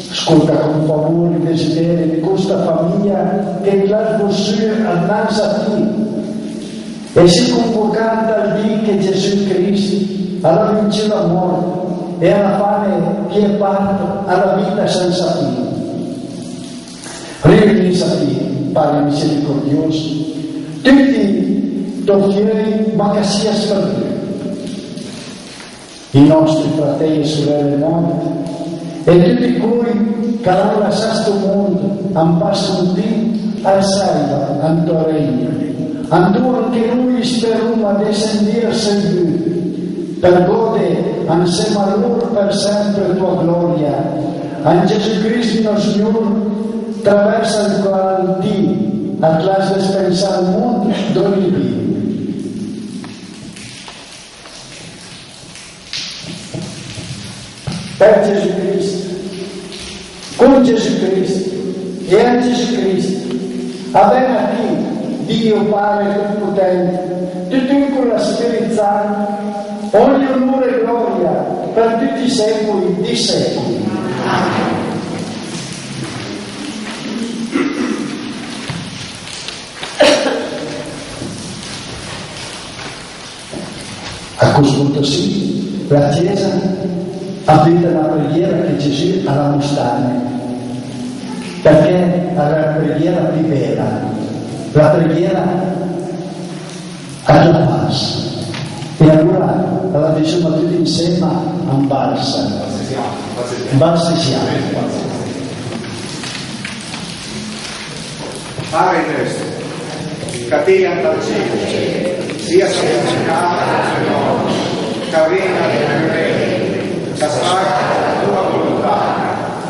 Ascolta con favore i desideri di questa famiglia che l'ha costruita innanzi a te e si convocata al dì che Gesù Cristo alla vince la morte e alla fame che è parte alla vita senza fine. Riunisci a te, Padre misericordioso, tutti i tuoi figli, ma che sia sperduto, i nostri fratelli e sorelle morti, e tutti colui che hanno lasciato il mondo, hanno passato di al salva, al tuo regno, andò anche noi speriamo a descendere sempre, per godere insieme a loro per sempre la tua gloria. In Gesù Cristo nostro Signore, attraverso il quale ti atlas dispensare al mondo dove vivi. Per Gesù Cristo, con Gesù Cristo e in Gesù Cristo, avviene a te, Dio Padre Potente, tutto con la Spirito Santo, ogni onore e gloria per tutti i secoli di secoli. A questo punto sì, la Chiesa avvita la preghiera che Gesù ha mostrato, perché è la preghiera più bella, la preghiera alla pace. E allora la diciamo tutti insieme a un balsamo. Balsesiamo. Padre nostro, che catena dal cielo, sia sacrificata al Signore, carena del Re, che sarà la tua volontà,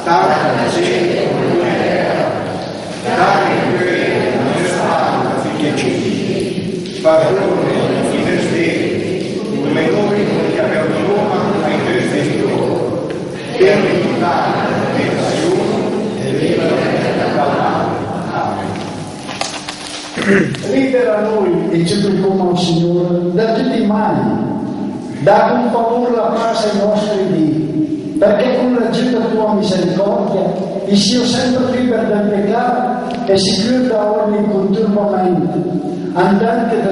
tanto nel cielo come in terra. Dai il Re, la nostra affinché ci perdoni i nostri, come noi che perdoniamo ai nostri genitori, per ricordare la tentazione e vivere dal male. Libera noi e ci preghiamo, Signore, da tutti i mali. Dà con favore la pace ai nostri vivi, perché con l'aiuto della tua misericordia sia sempre libero dal peccato e sicuro da ogni conturbamento, andante da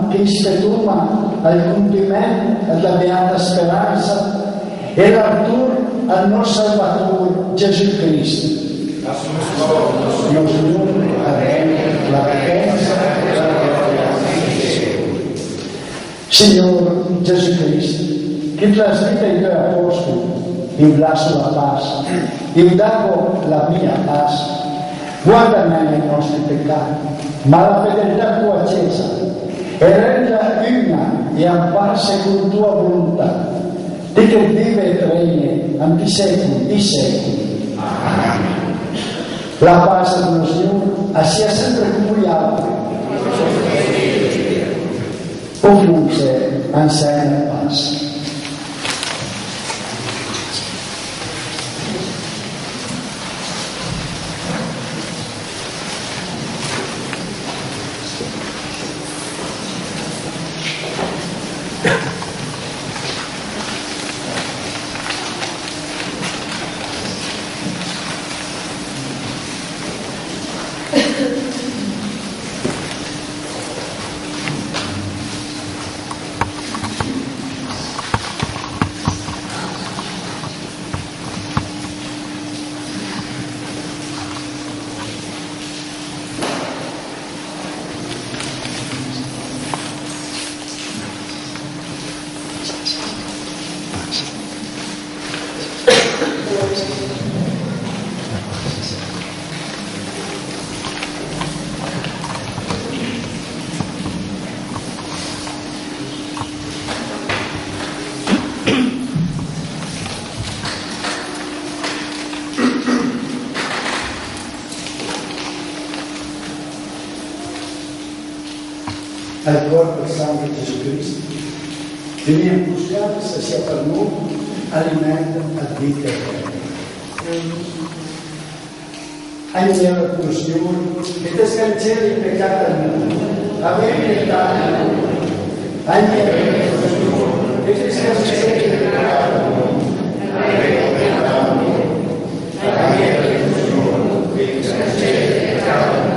che spetuma al compimento alla beata speranza e l'artur al nostro Salvatore Gesù Cristo. Nostro Signore, la potenza e la gloria. Signore Gesù Cristo, che trasmette ai tuoi apostoli, io lascio la pace, io davo la mia pace, guarda me nei nostri peccati, ma la fedeltà tua accesa, e renda una e ampara secondo tua volontà, di che vive e regna anti secoli di secoli. Amen. La pace dello Signore sia sempre con voi altri. Ovunque insegna pace. Al corpo e sangue di Gesù Cristo, che viene buscato se sia per noi alimento a vita eterna. Agnello tuo Signore, che ti scancella il peccato al mondo, avere pietà di noi. Agnello tuo Signore, che ti scancella il peccato al mondo, avere pietà di noi. Agnello tuo Signore, che ti scancella il peccato al mondo.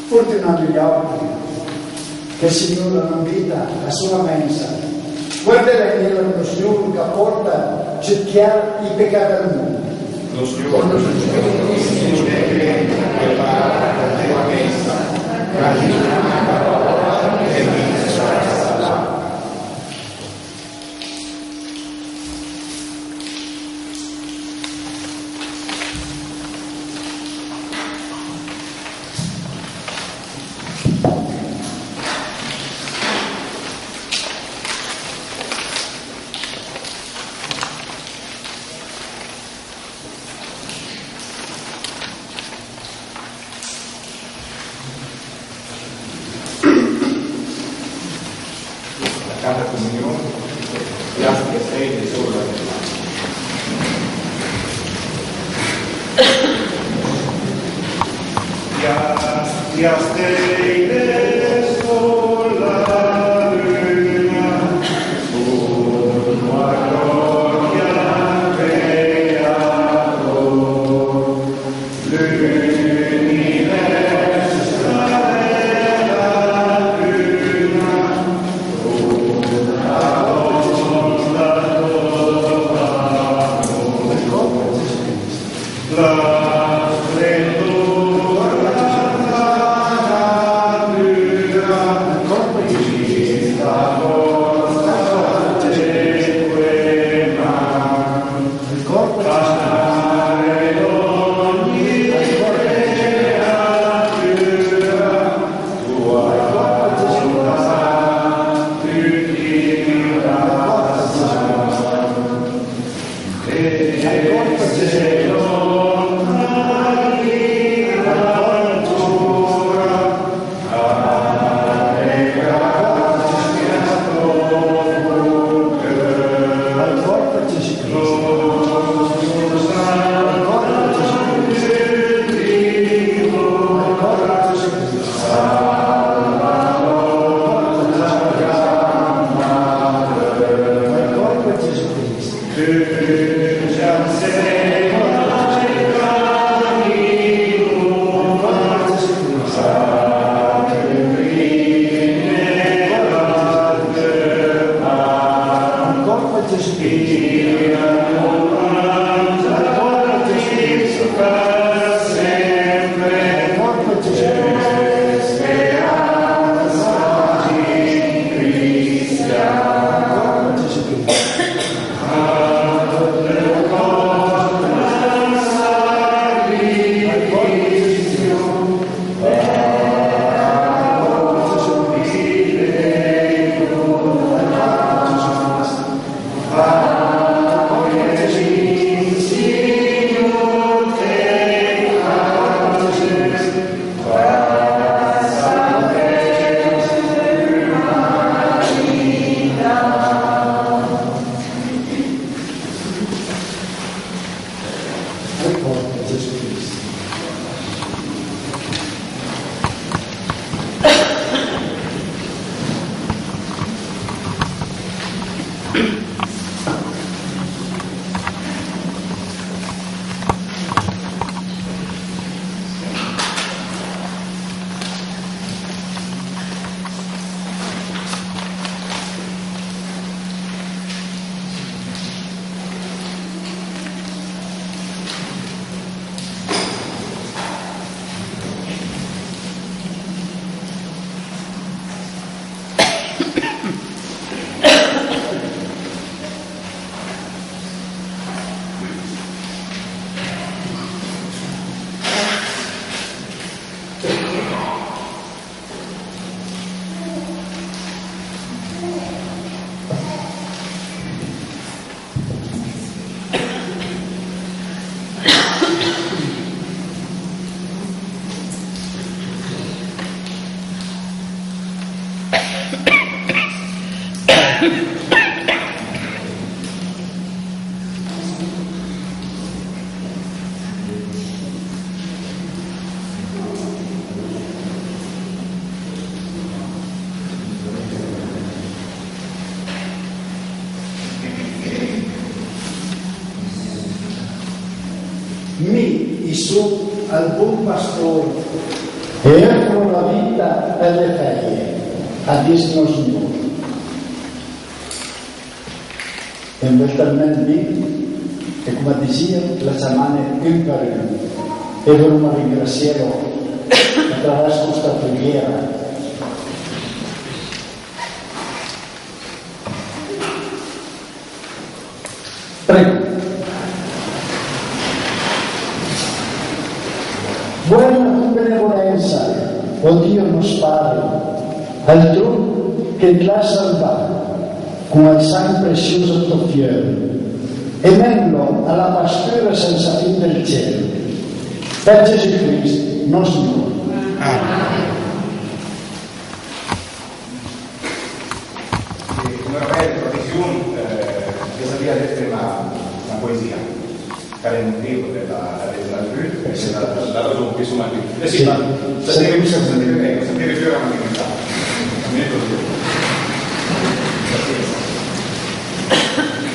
Fortunati gli altri, che il Signore non vita la sua mensa. Guarda l'agnello dello Signore che porta cerchiare i peccati al mondo. Lo Signore prepara la tua mensa, raggiunge la parola e mi sarà salvato. Santa Comunione, grazie che sei di solo La Gesù Cristo. Al corpo Gesù Cristo. Per sempre. Al corpo Gesù Cristo. Speranza di cristiano. Al corpo Gesù Cristo. Mi, Gesù, al buon pastore, e ecco la vita per le ferie, a Dio Signore. E invece lì, e come diceva, la settimana più per uno. E vogliamo ringraziarlo attraverso questa preghiera. Prego. Buona tu benevolenza, o Dio nos Padre, al tu che ti ha salvato con il sangue prezioso del tuo figlio, e mello alla pastura senza fin del cielo. Per Gesù Cristo, nostro Signore. Come avete tradizione, vi ha detto una poesia, che è un libro della Lune, che è la ragione che sono qui. Sì, ma sapere più era una divinità.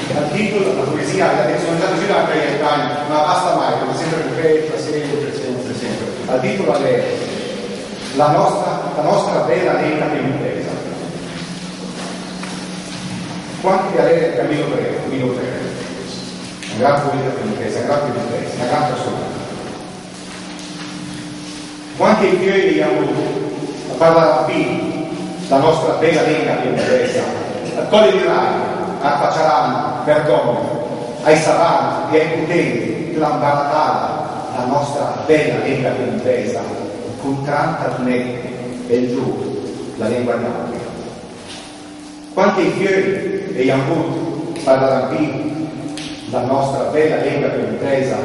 Il titolo, la poesia, la sono andato giù da Caietano, ma basta mai, perché sempre ripeto, sempre. Il titolo è la nostra vera lenta piemontesa. Quanti avete cammino breve, un gran poeta piemontese, un gran piemontese, una gran persona. Quanti fiori hanno avuto a parlare qui, la nostra bella lenta piemontesa, a Colle di Rai, a Facciarano, Vergogna, ai Savani e ai Putenti, l'Ambaratala, la nostra bella lingua piemontesa, con 30 tunetti e giù la lingua d'Africa. Quanti fiori e avuto parlano qui, la nostra bella lingua piemontesa,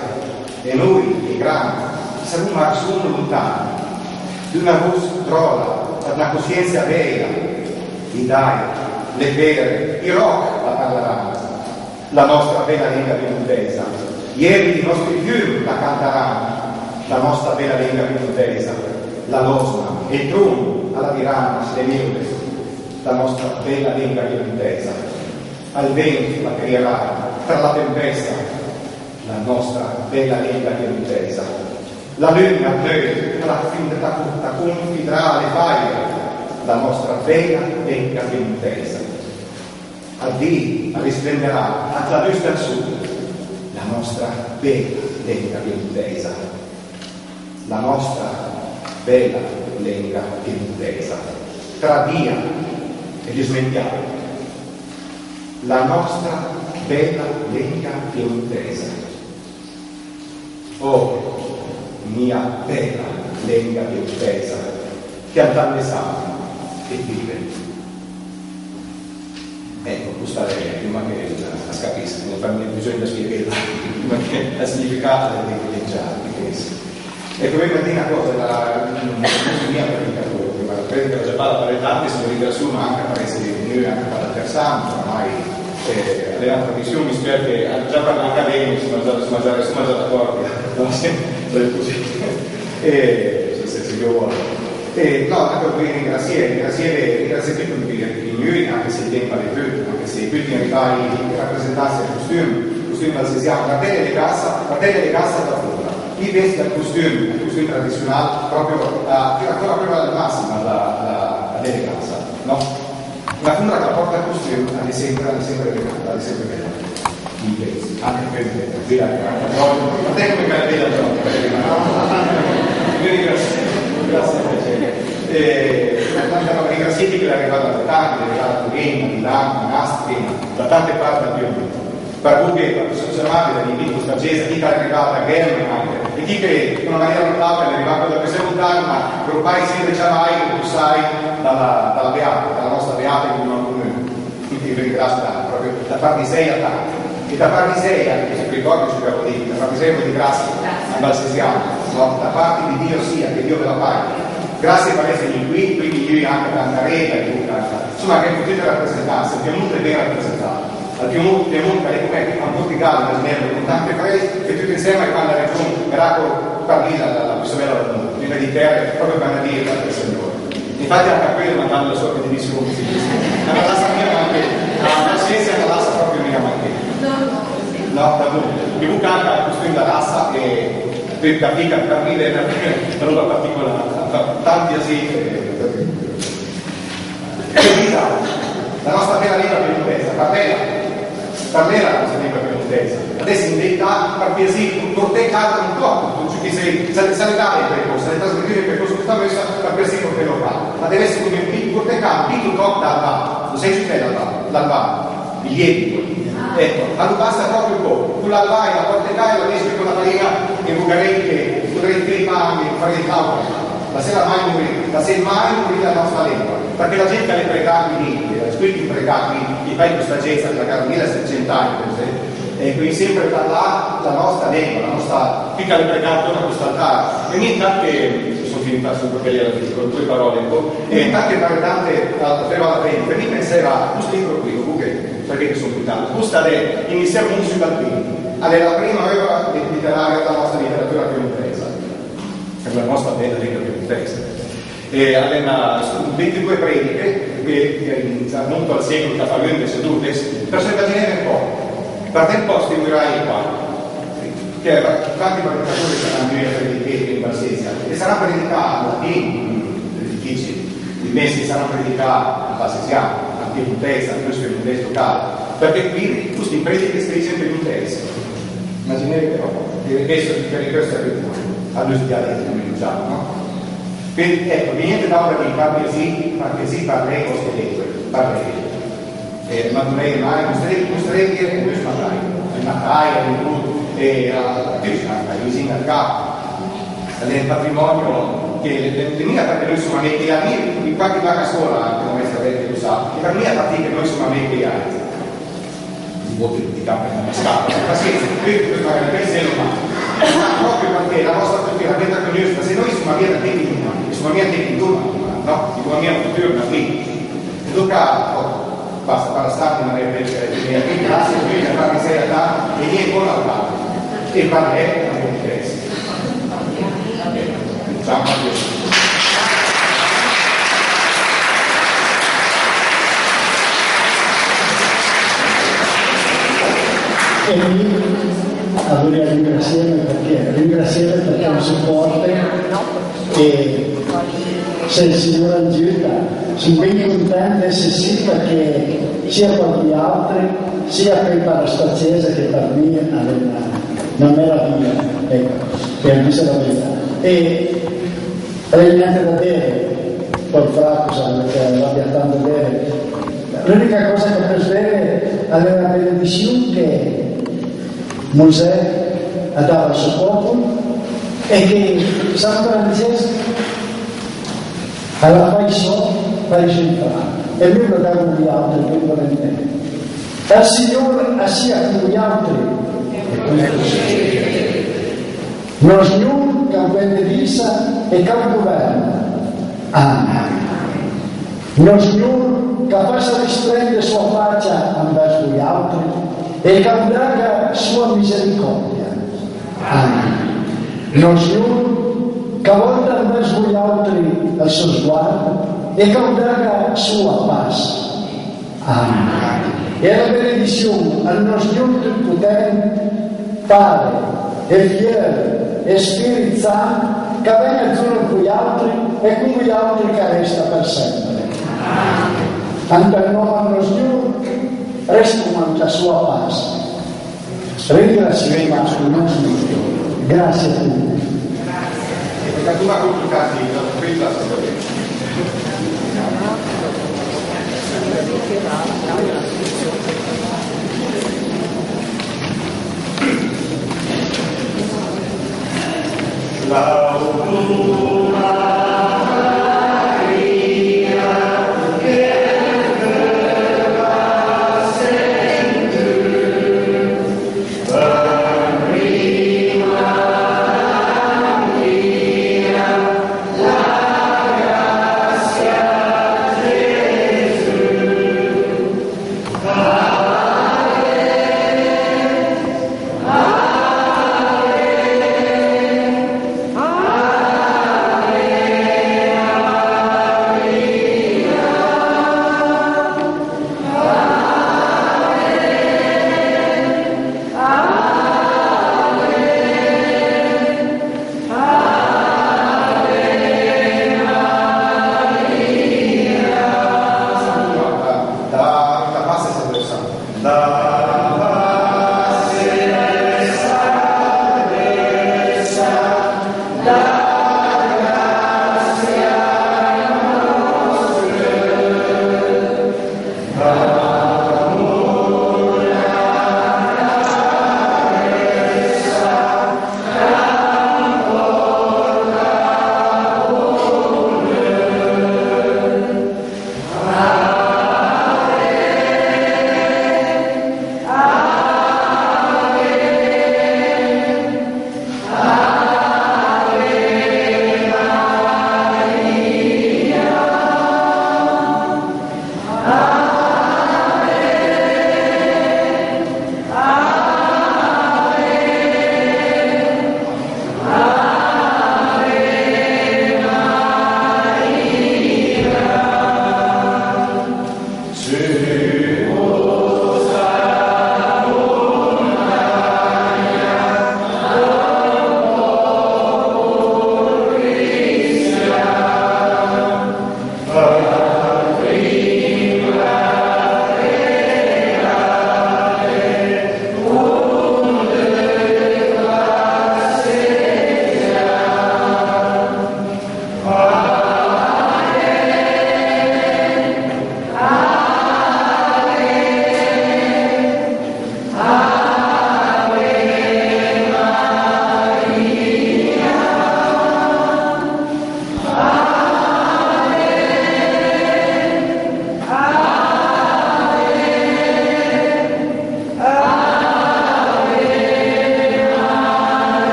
e lui, il grande, sarà una persona lontana, di una voce trola, una coscienza vera, i dai, le vere, i rock la parleranno, la nostra bella lingua piemontesa. Ieri i nostri fiori la canteranno, la nostra bella lingua piemontesa, la losma, il trum alla diranno, le mille, la nostra bella lingua piemontesa. Al vento la crieranno, tra la tempesta, la nostra bella lingua piemontesa. La luna la confiderà le faglie, la nostra bella lingua piemontesa. a Dio risplenderà attraverso persone la nostra bella lenga piantesa, la nostra bella lenga piantesa, tra Dio e gli smettiamo, la nostra bella lenga piantesa. Oh, mia bella lenga piantesa, che ha tante salme e vive. Ecco, questa è prima che la capisca, non bisogna spiegare prima che il significato del questo. Ecco, voglio dire una cosa, la mia predicatore, la predica già parla per le tante, se lo riassumo anche per essere venire anche per la terza, ormai alle altre missioni, spero che già per l'accademia si mangia d'accordo, no, sempre così, se io vuole. No, anche qui ringraziare tutti i miei, anche se il tempo è più, anche se tutti i rivali rappresentanti del costume valsesiano, la tele di cassa da fuori. Qui veste il costume tradizionale, proprio ancora prima del massimo la deleganza, no? La figura che porta il costume è sempre elegante, è sempre bella. Anche per me, ma te come me la veda grazie. Ringraziati che è arrivata da tanti, è arrivata da Torino, Milano, Nastri, da tante parti del pianeta. Per cui sono chiamati dall'invito stagiese, chi è arrivata a Germania e chi che in una maniera notevole è arrivato da questa montagna, ma ormai sempre chiamai che tu sai dalla Beata, dalla nostra Beata che non ti ringrazio tanto, proprio da parte di sei a tanti. E da parte di sei, anche se ricordo ci devo dire, da parte di sei di grazia al valsesiano, no? Da parte di Dio sia, che Dio ve la paghi. Grazie per essere qui, quindi io anche da Angareta e insomma che potete rappresentarsi, il Piemonte è ben rappresentato. Al Piemonte è come a Portogallo, per esempio, con tante frasi che tutti insieme fanno la regione miracolo parlì la più bella del mondo, prima di terra, proprio per dire del Signore. Infatti anche a quello mandando la sua bellissima musica. La lascia mia ma anche, la scienza la lascia proprio mia ma anche. No, da voi. Io anche la costruire la razza e per capire una roba particolare. Tanti asili la nostra bella lingua piemontese parlerà la nostra lingua piemontese adesso in verità per piacere portare carta un po' ci sei sanitaria per questo le trasmettere per questo questa messa per piacere per quello qua ma deve essere come un portare carta un po' dal lo sai c'è dal il lievito ecco allora basta proprio un po' tu la vai la porti là e la messi con la farina e bucarete potrete fare il tavolo la sera mai morire la nostra lingua perché la gente ha le pregati lì scritto in pregati i fai questa gente da 1700 anni per esempio e quindi sempre parlare la nostra lingua la nostra piccola pregata da quest'altare e niente che sono finita su quelle con due parole e tante tante aveva la pena per me pensava questo libro qui comunque perché sono più tanto questa è iniziamo sui bambini è la prima opera letteraria della nostra letteratura piemontese per la nostra bella lingua piemontese e allena 22 prediche che non al secolo che fa lui sedute per immaginare un po' per tempo stimolerai qua che tanti predicatori saranno predicati in Valsesia e saranno predicati a difficili i messi saranno predicati in Valsesiano a piemontese, a piemontese locale perché qui questi prediche scritti in piemontese immaginate però per questo a due dialetti come diciamo no? Quindi ecco, niente da ora di parli parlei vostre lingue, parlei. Ma non è mai, mostrei che non è matai, e usino al capo. È il patrimonio che mia perché noi siamo amici e in qualche vaga sola, anche non è sapete lo sa, e per mia partita noi siamo amici altri. Si può di campo in una scala, pazienza, qui magari pensiero ma proprio perché la nostra cultura è curiosa, se noi siamo via da tempi siamo via da tempi no? Siamo via da cultura qui e tocca basta fare stare ma ne grazie qui a fare serietà e niente buona parte e parlare è un interesse diciamo e lì voglio ringraziare perché mi supporta e se il Signore aiuta, sono ben contento se sì, perché sia per gli altri, sia per la spaziosa che per me non era via, ecco, per dire la verità. E niente da dire, poi fra cosa perché abbia tanto da dire. L'unica cosa che per vedere aveva la benedizione che Mosè ha dato al suo popolo e che San Francesco alla paese entrare e lui lo dava agli altri per volentieri. Il Signore sia con gli altri e questo succede. Non ognuno che benedisa e che governa. Amen. Non ognuno che faccia risplendere sua faccia verso gli altri e che abbia sua misericordia. Amen. Non ognuno che volta verso gli altri il suo sguardo e che abbia sua pace. Amen. E la benedizione al nostro Dio Potente, Padre e Figlio e Spirito Santo, che venga giù con gli altri e con gli altri che resta per sempre. Anche il nome del nostro Dio resta con la sua pace. Ringraziamo il nostro Dio. Grazie a tutti. La tua complicati, la questa Amen.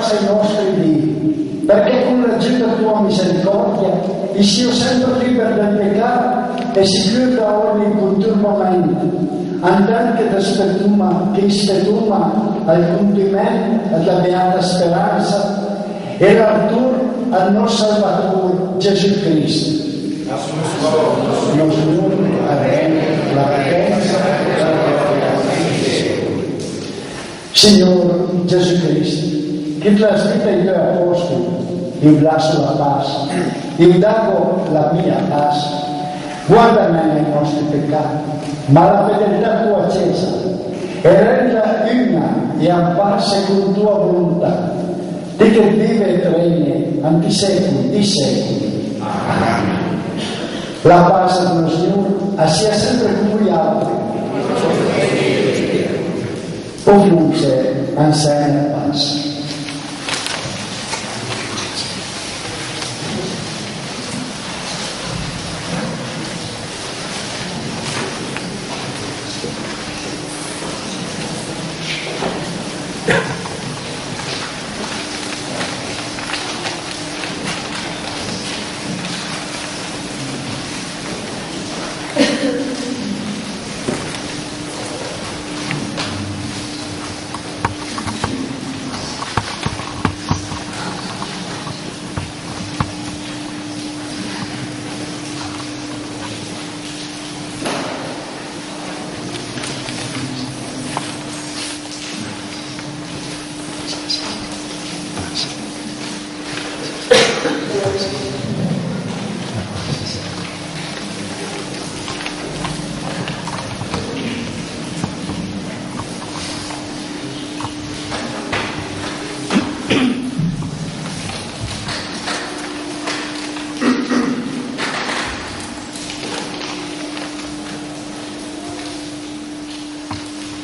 passa i nostri vivi, perché con la gita tua misericordia sia sempre libero dal peccato e si chiuda ogni conturbamento, andante da che spetuma al compimento, alla beata speranza e l'artur al nostro Salvatore Gesù Cristo. Nos Signore, la potenza e la Signore Gesù Cristo, che trasmette i tuoi apostoli, io lascio la pace, io dago la mia pace, guarda me nei nostri peccati, ma la fedeltà tua accesa, e renda una e ampassa con tua volontà, di che vive e regna anti secoli di secoli. Amen. La pace dello Signore sia sempre con voi altri. Ovunque insegna la pace.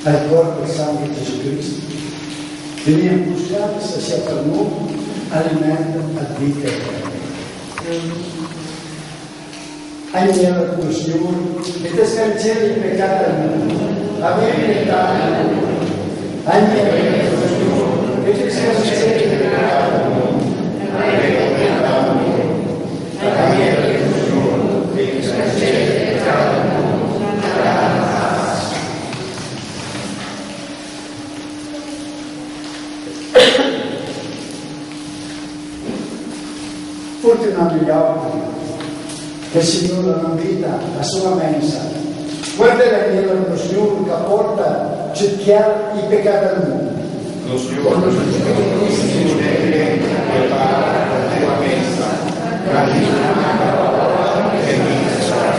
Al corpo e sangue di Gesù Cristo, venire buscare se sia per noi alimento a vita eterna. Agnello con lo Signore, e te scancella il peccato al mondo, avere pietà del mondo. Agnello con lo Signore, e te scancella il peccato al mondo, avere pietà del mondo. Agnello con lo Signore, e te scancella il peccato al mondo. Fortunati gli occhi che il Signore non vita la sua mensa. Guarda l'agnello dello Signore che porta cerchiare i peccati al mondo. Lo Signore prepara la tua mensa, grandissima parola e mi sarà.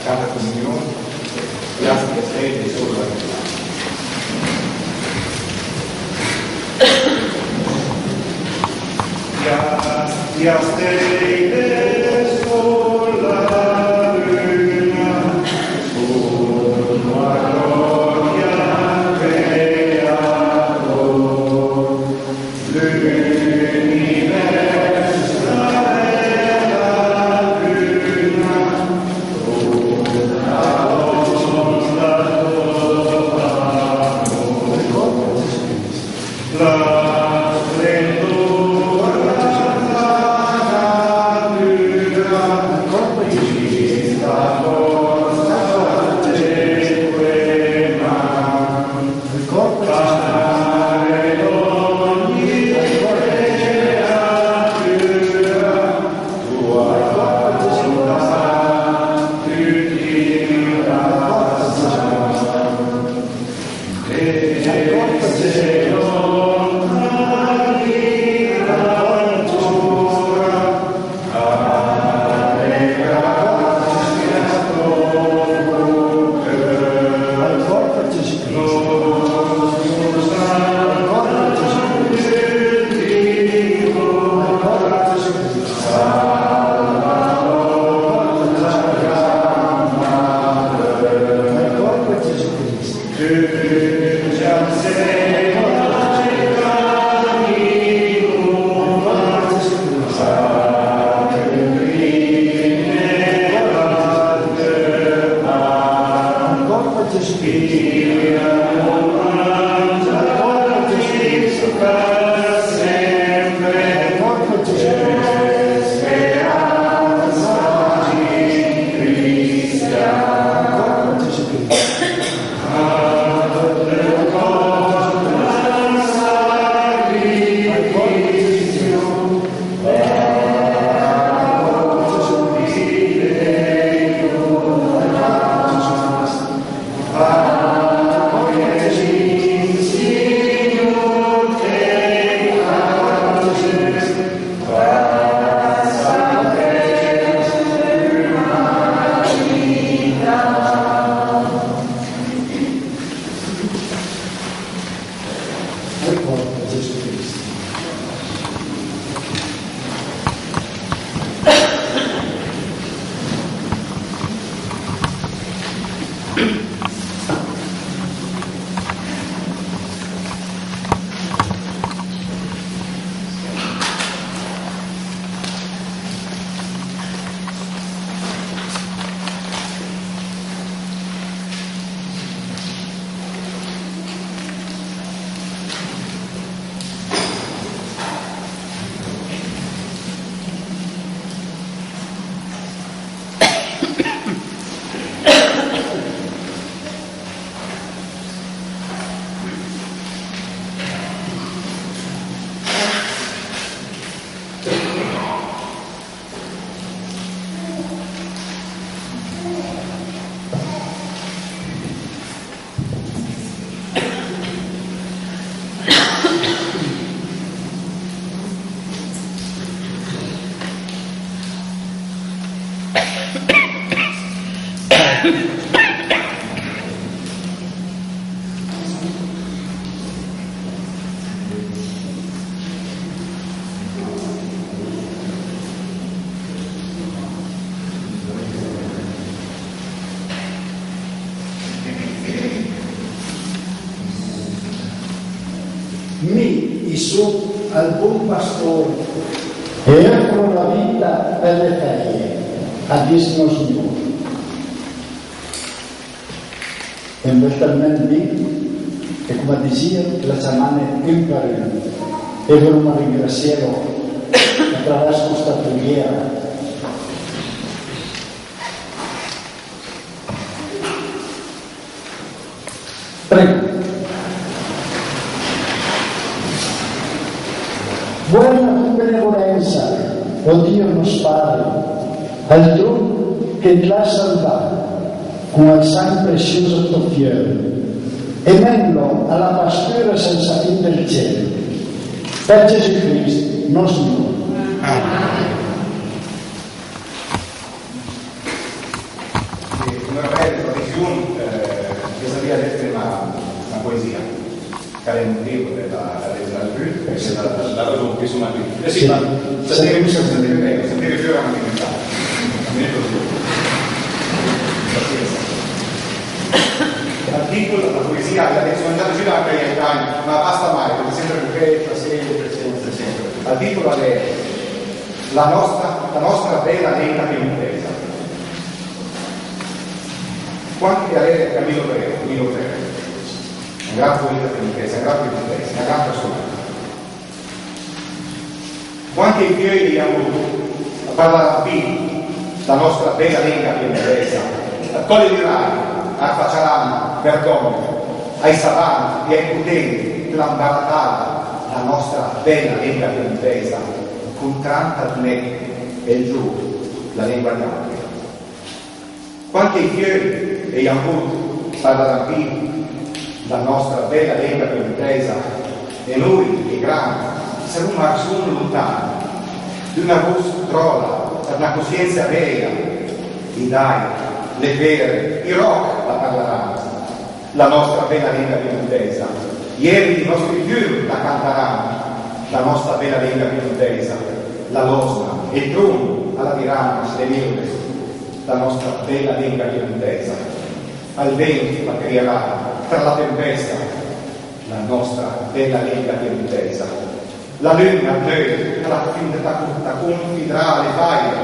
Santa Comunione, grazie che sei solo la Gesù Cristo. Mi su al buon pastore e offro la vita per le ferie, a Dio Signore. E invece mi, e come diceva, la chiamane imparare. E vogliamo ringraziare attraverso questa preghiera. Prego. Buona tu benevolenza, o Dio nos Padre, al tu che ti ha salvato con il sangue prezioso tuo figlio, e mello alla pastura senza fin del cielo. Per Gesù Cristo, nostro Signore. Come repete, questa via è una poesia, che è un libro della Rue, che è la ragione che sono qui. Sì, ma sentire fiore a una divinità. L'articolo, la poesia, sono andato fino a Caietani, ma basta mai, perché sempre ripeta, sempre. L'articolo è la nostra bella lenta piemontesa. Quanti avete Camillo Breve, un gran poeta piemontese, un gran piemontese, una gran persona. Quanti fiori abbiamo avuto a parlare qui, la nostra bella lenta piemontesa, a Colle di Rari, a Facciarana, Bergoglio, ai Savanti e ai Putenti, l'Ambaratata, la nostra bella lingua piemontesa, con 30 e giù la lingua bianca. Quanti fiori e avuto parlano qui, la nostra bella lingua piemontesa, e noi, i grandi, siamo una persona lontana, di una voce trolla, una coscienza vera, i dai, le vere, i rock la parleranno, la nostra bella lingua piemontesa. Ieri i nostri figli la canteranno, la nostra bella lingua piemontesa, la losna, il trum alla diranno, le milde, la nostra bella lingua piemontesa. Al vento la crierà, tra la tempesta, la nostra bella lingua piemontesa. La luna blu, la confidrà le faide,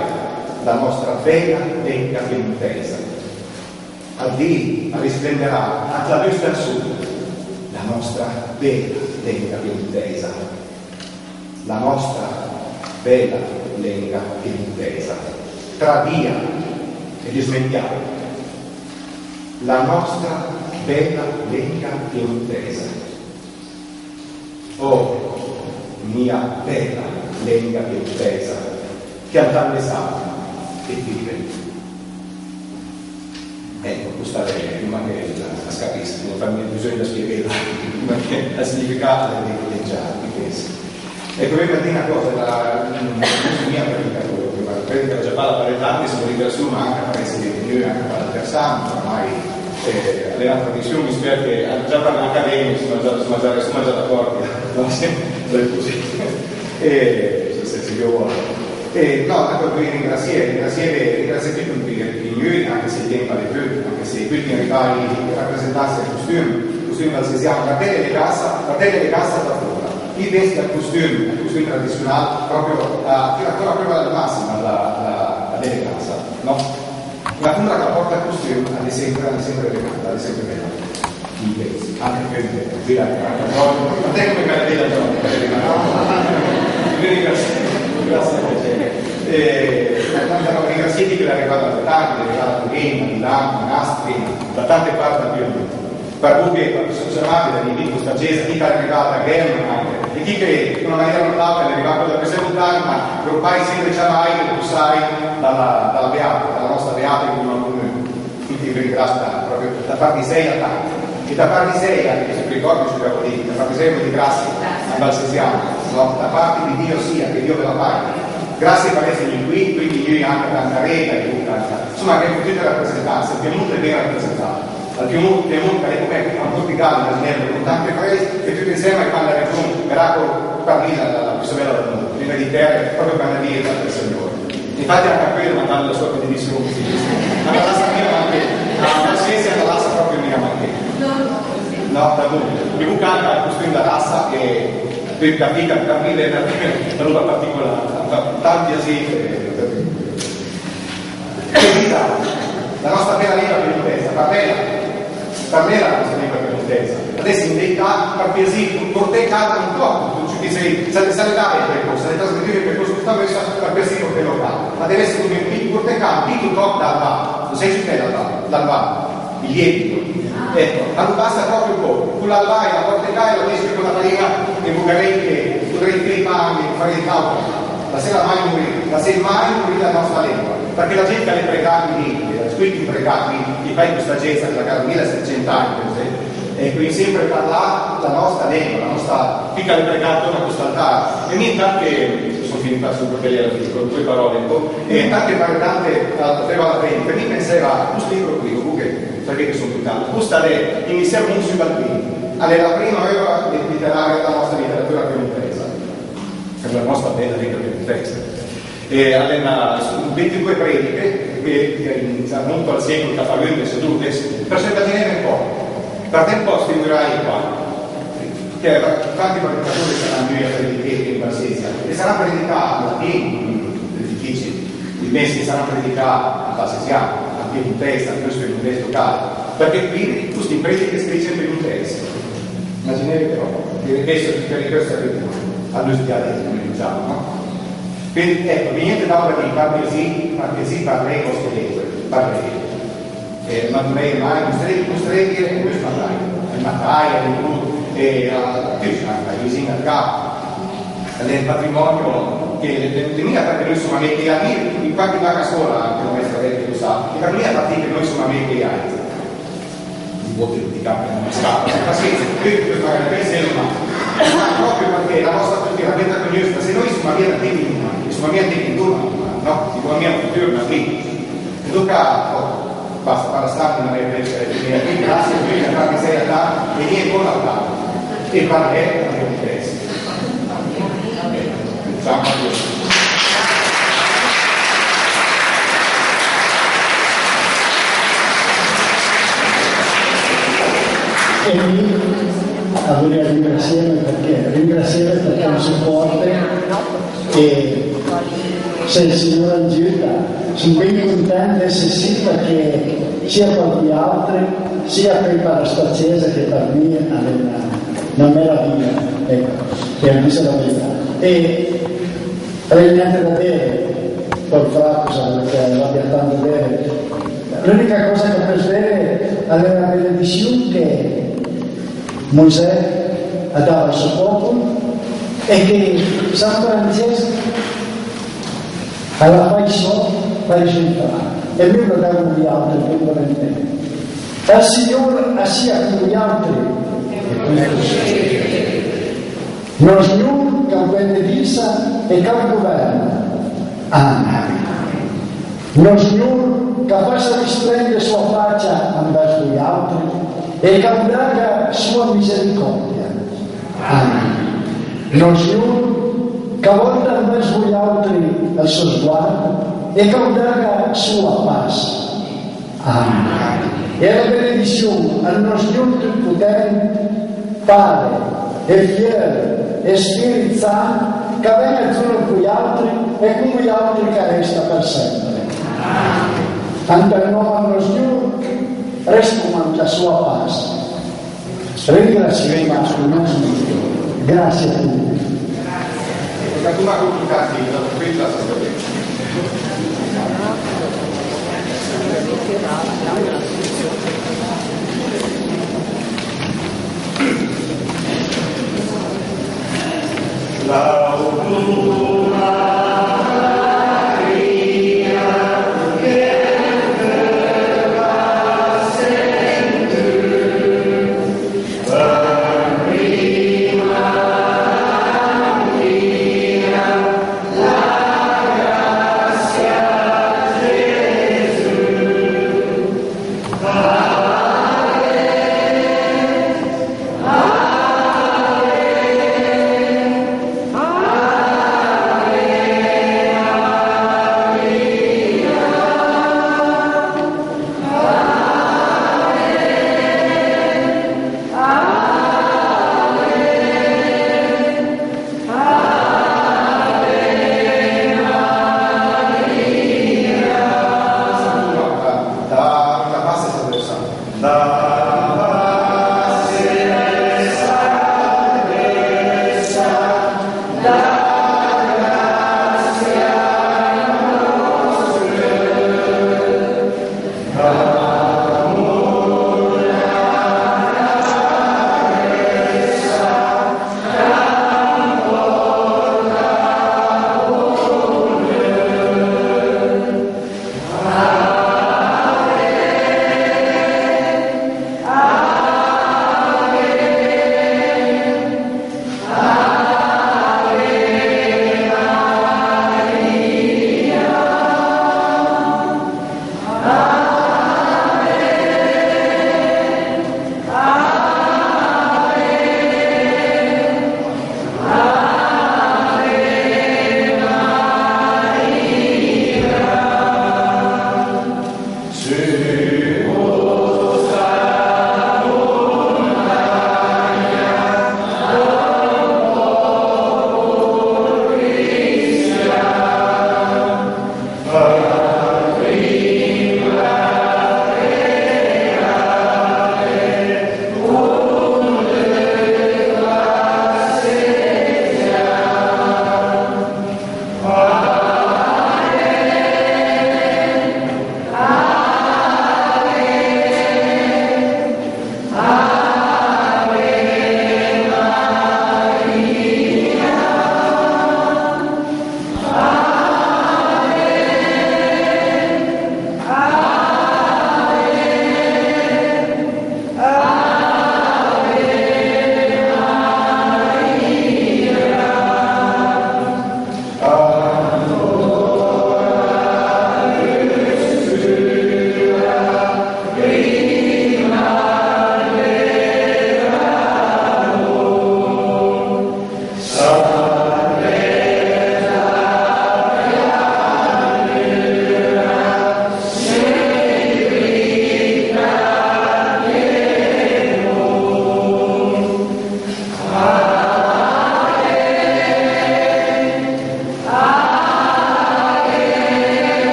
la nostra bella lingua piemontesa. al Dio risplenderà anche la nostra persona, la nostra bella lenga piantesa, la nostra bella lenga piantesa, tra via e gli smettiamo, la nostra bella lenga piantesa. Oh, mia bella lenga piantesa, che andate salve e vive. Ecco, questa è prima che la scapisco, non fa bisogno di spiegare il significato dei gialli. Ecco, per dire una cosa, la mia predica già parla per tanti, se volete su, ma anche parece che noi anche parla per santo, ormai le altre tradizioni, spero che già per l'Accademia sono già d'accordo, no? Sempre così, se Dio vuole. No, tanto qui ringraziare tutti i miei, anche se il tempo è più, anche se qui mi ripari rappresentanze del costume valsesiano, la tele di cassa da fuori. Il veste al costume tradizionale, proprio fino ancora prima della massima, la deleganza, no? La funda che porta il costume è sempre elegante, è sempre bella. Il veste, anche per il veste, non tengo come me la veda grazie a te. Ringraziati che l'ha arrivata da Tardi, l'ha arrivata da Torino, da Milano, da Nastri, da tante parti da più. Per voi che sono chiamati da di questa chiesa, chi è arrivata a Germa, e chi che in una maniera notata è arrivato da presentare, ma ormai sempre chiamai che tu sai dalla Beata, dalla nostra Beata che non quindi vi ringrazio proprio da parte di sei a tanti. E da parte di sei, anche se ricordi ci devo dire, da parte di sei di grazia al Valsesiano, no? Da parte di Dio sia, che Dio ve la paghi. Grazie per essermi qui, quindi io anche tanta rete, insomma che potete rappresentarsi, il Piemonte è ben rappresentato. Al Piemonte è come a molti galli da Ginevra, con tante prese, e tutti insieme quando la regione verrà parlì la più bella del mondo, prima di terra, proprio per la vita del Signore. Infatti anche a quello mandando la sua condivisione così. Ma la lascia mia anche, la scienza la lascia proprio mia anche. No, da voi. Comunque anche la costruzione da razza che per capire è una roba particolare, tanti asili. La nostra bella lingua piemontese, parlela la nostra lingua piemontese. Adesso in verità, per piacere, portare carta un po', non ci dice, se le dare il percorso, se le trasmettere il percorso, questa messa per piacere portare locale. Ma deve essere un portare carta, un po' dal bar, non sei città dal bar, il lievito. Ecco, allora basta proprio un po'. Con l'alba e la porta e lo messi con la farina e bucarei i panni, fare il calcolo. La sera mai morire la nostra lingua. Perché la gente ha le pregati lì, quindi imprecati, i fai questa gente che la 1700 anni, e quindi sempre parlare la nostra lingua, la nostra piccola pregata da questo altare. E niente anche, sono finita su quelle con due parole, e anche per tante aveva la gente, mi pensava, questo libro qui, comunque, perché sono più tanto, questo è iniziare un sui bambini, è la prima ora letteraria della nostra letteratura piemontese, per la nostra bella lingua piemontese. E ha 22 prediche che iniziano molto al secolo che fa lui sedute per tenere un po'. Per tempo stimolerai qua, che tanti predicatori saranno qui a predicare in Valsesia e sarà predicato a difficili, i messi saranno predicati a Valsesiano, a Piemontese, a questo Piemontese locale, perché qui questi prediche scrivono in Piemontese. Immaginate però, che per questo è a due dialetti, come diciamo, no? Quindi ecco, niente da ora di partesi parlei vostre lingue, parlei. Ma dovrei mai mostrare e questo parlare. Il Mattaia, il Bru, e la Luisina al capo. È il patrimonio che le mie perché noi sono amici a dire, in qualche vaga scuola, anche la maestra Vecchio lo sa, e per me a partire che noi sono amici a altri. Il voto di campo non scappa, pazienza, questo è il pensiero umano. Ma proprio perché la nostra cultura è bella conosciuta, se noi siamo via da te in umano, sono via da te in umano, no? Dico la mia cultura, ma lì. E dunque, basta fare stare una qui, grazie a Dio, la parte sei là, e niente buona là. E parlare non è un interesse. Ciao a tutti. E lì a voler ringraziare perché mi supporta e se il Signore aiuta sono ben contento se sì perché sia per gli altri, sia per questa chiesa che per me è una meraviglia, ecco, che è la verità. E avrei niente da dire col fratello perché l'abbia tanto da dire. L'unica cosa che per vedere aveva la benedizione che Mosè ha dato al suo popolo e che San Francesco alla paese per risultare. E lui lo dava agli altri per volentieri. Il Signore sia con gli altri. Non Signore che benedisa e che governa. Amen. Non Signore che faccia risplendere sua faccia verso gli altri e che abbia sua misericordia. Amen. Non Signore che volta verso gli altri il suo sguardo e che abbia sua pace. Amen. E la benedizione al nostro Dio Tutto-Potente, Padre e Figlio e Spirito Santo, che venga giorno con gli altri e con gli altri che resta per sempre. Ante il nome del nostro Dio, restiamo la sua pace. Ringraziamo il nostro Dio. Grazie a tutti. La tua comunicazione, da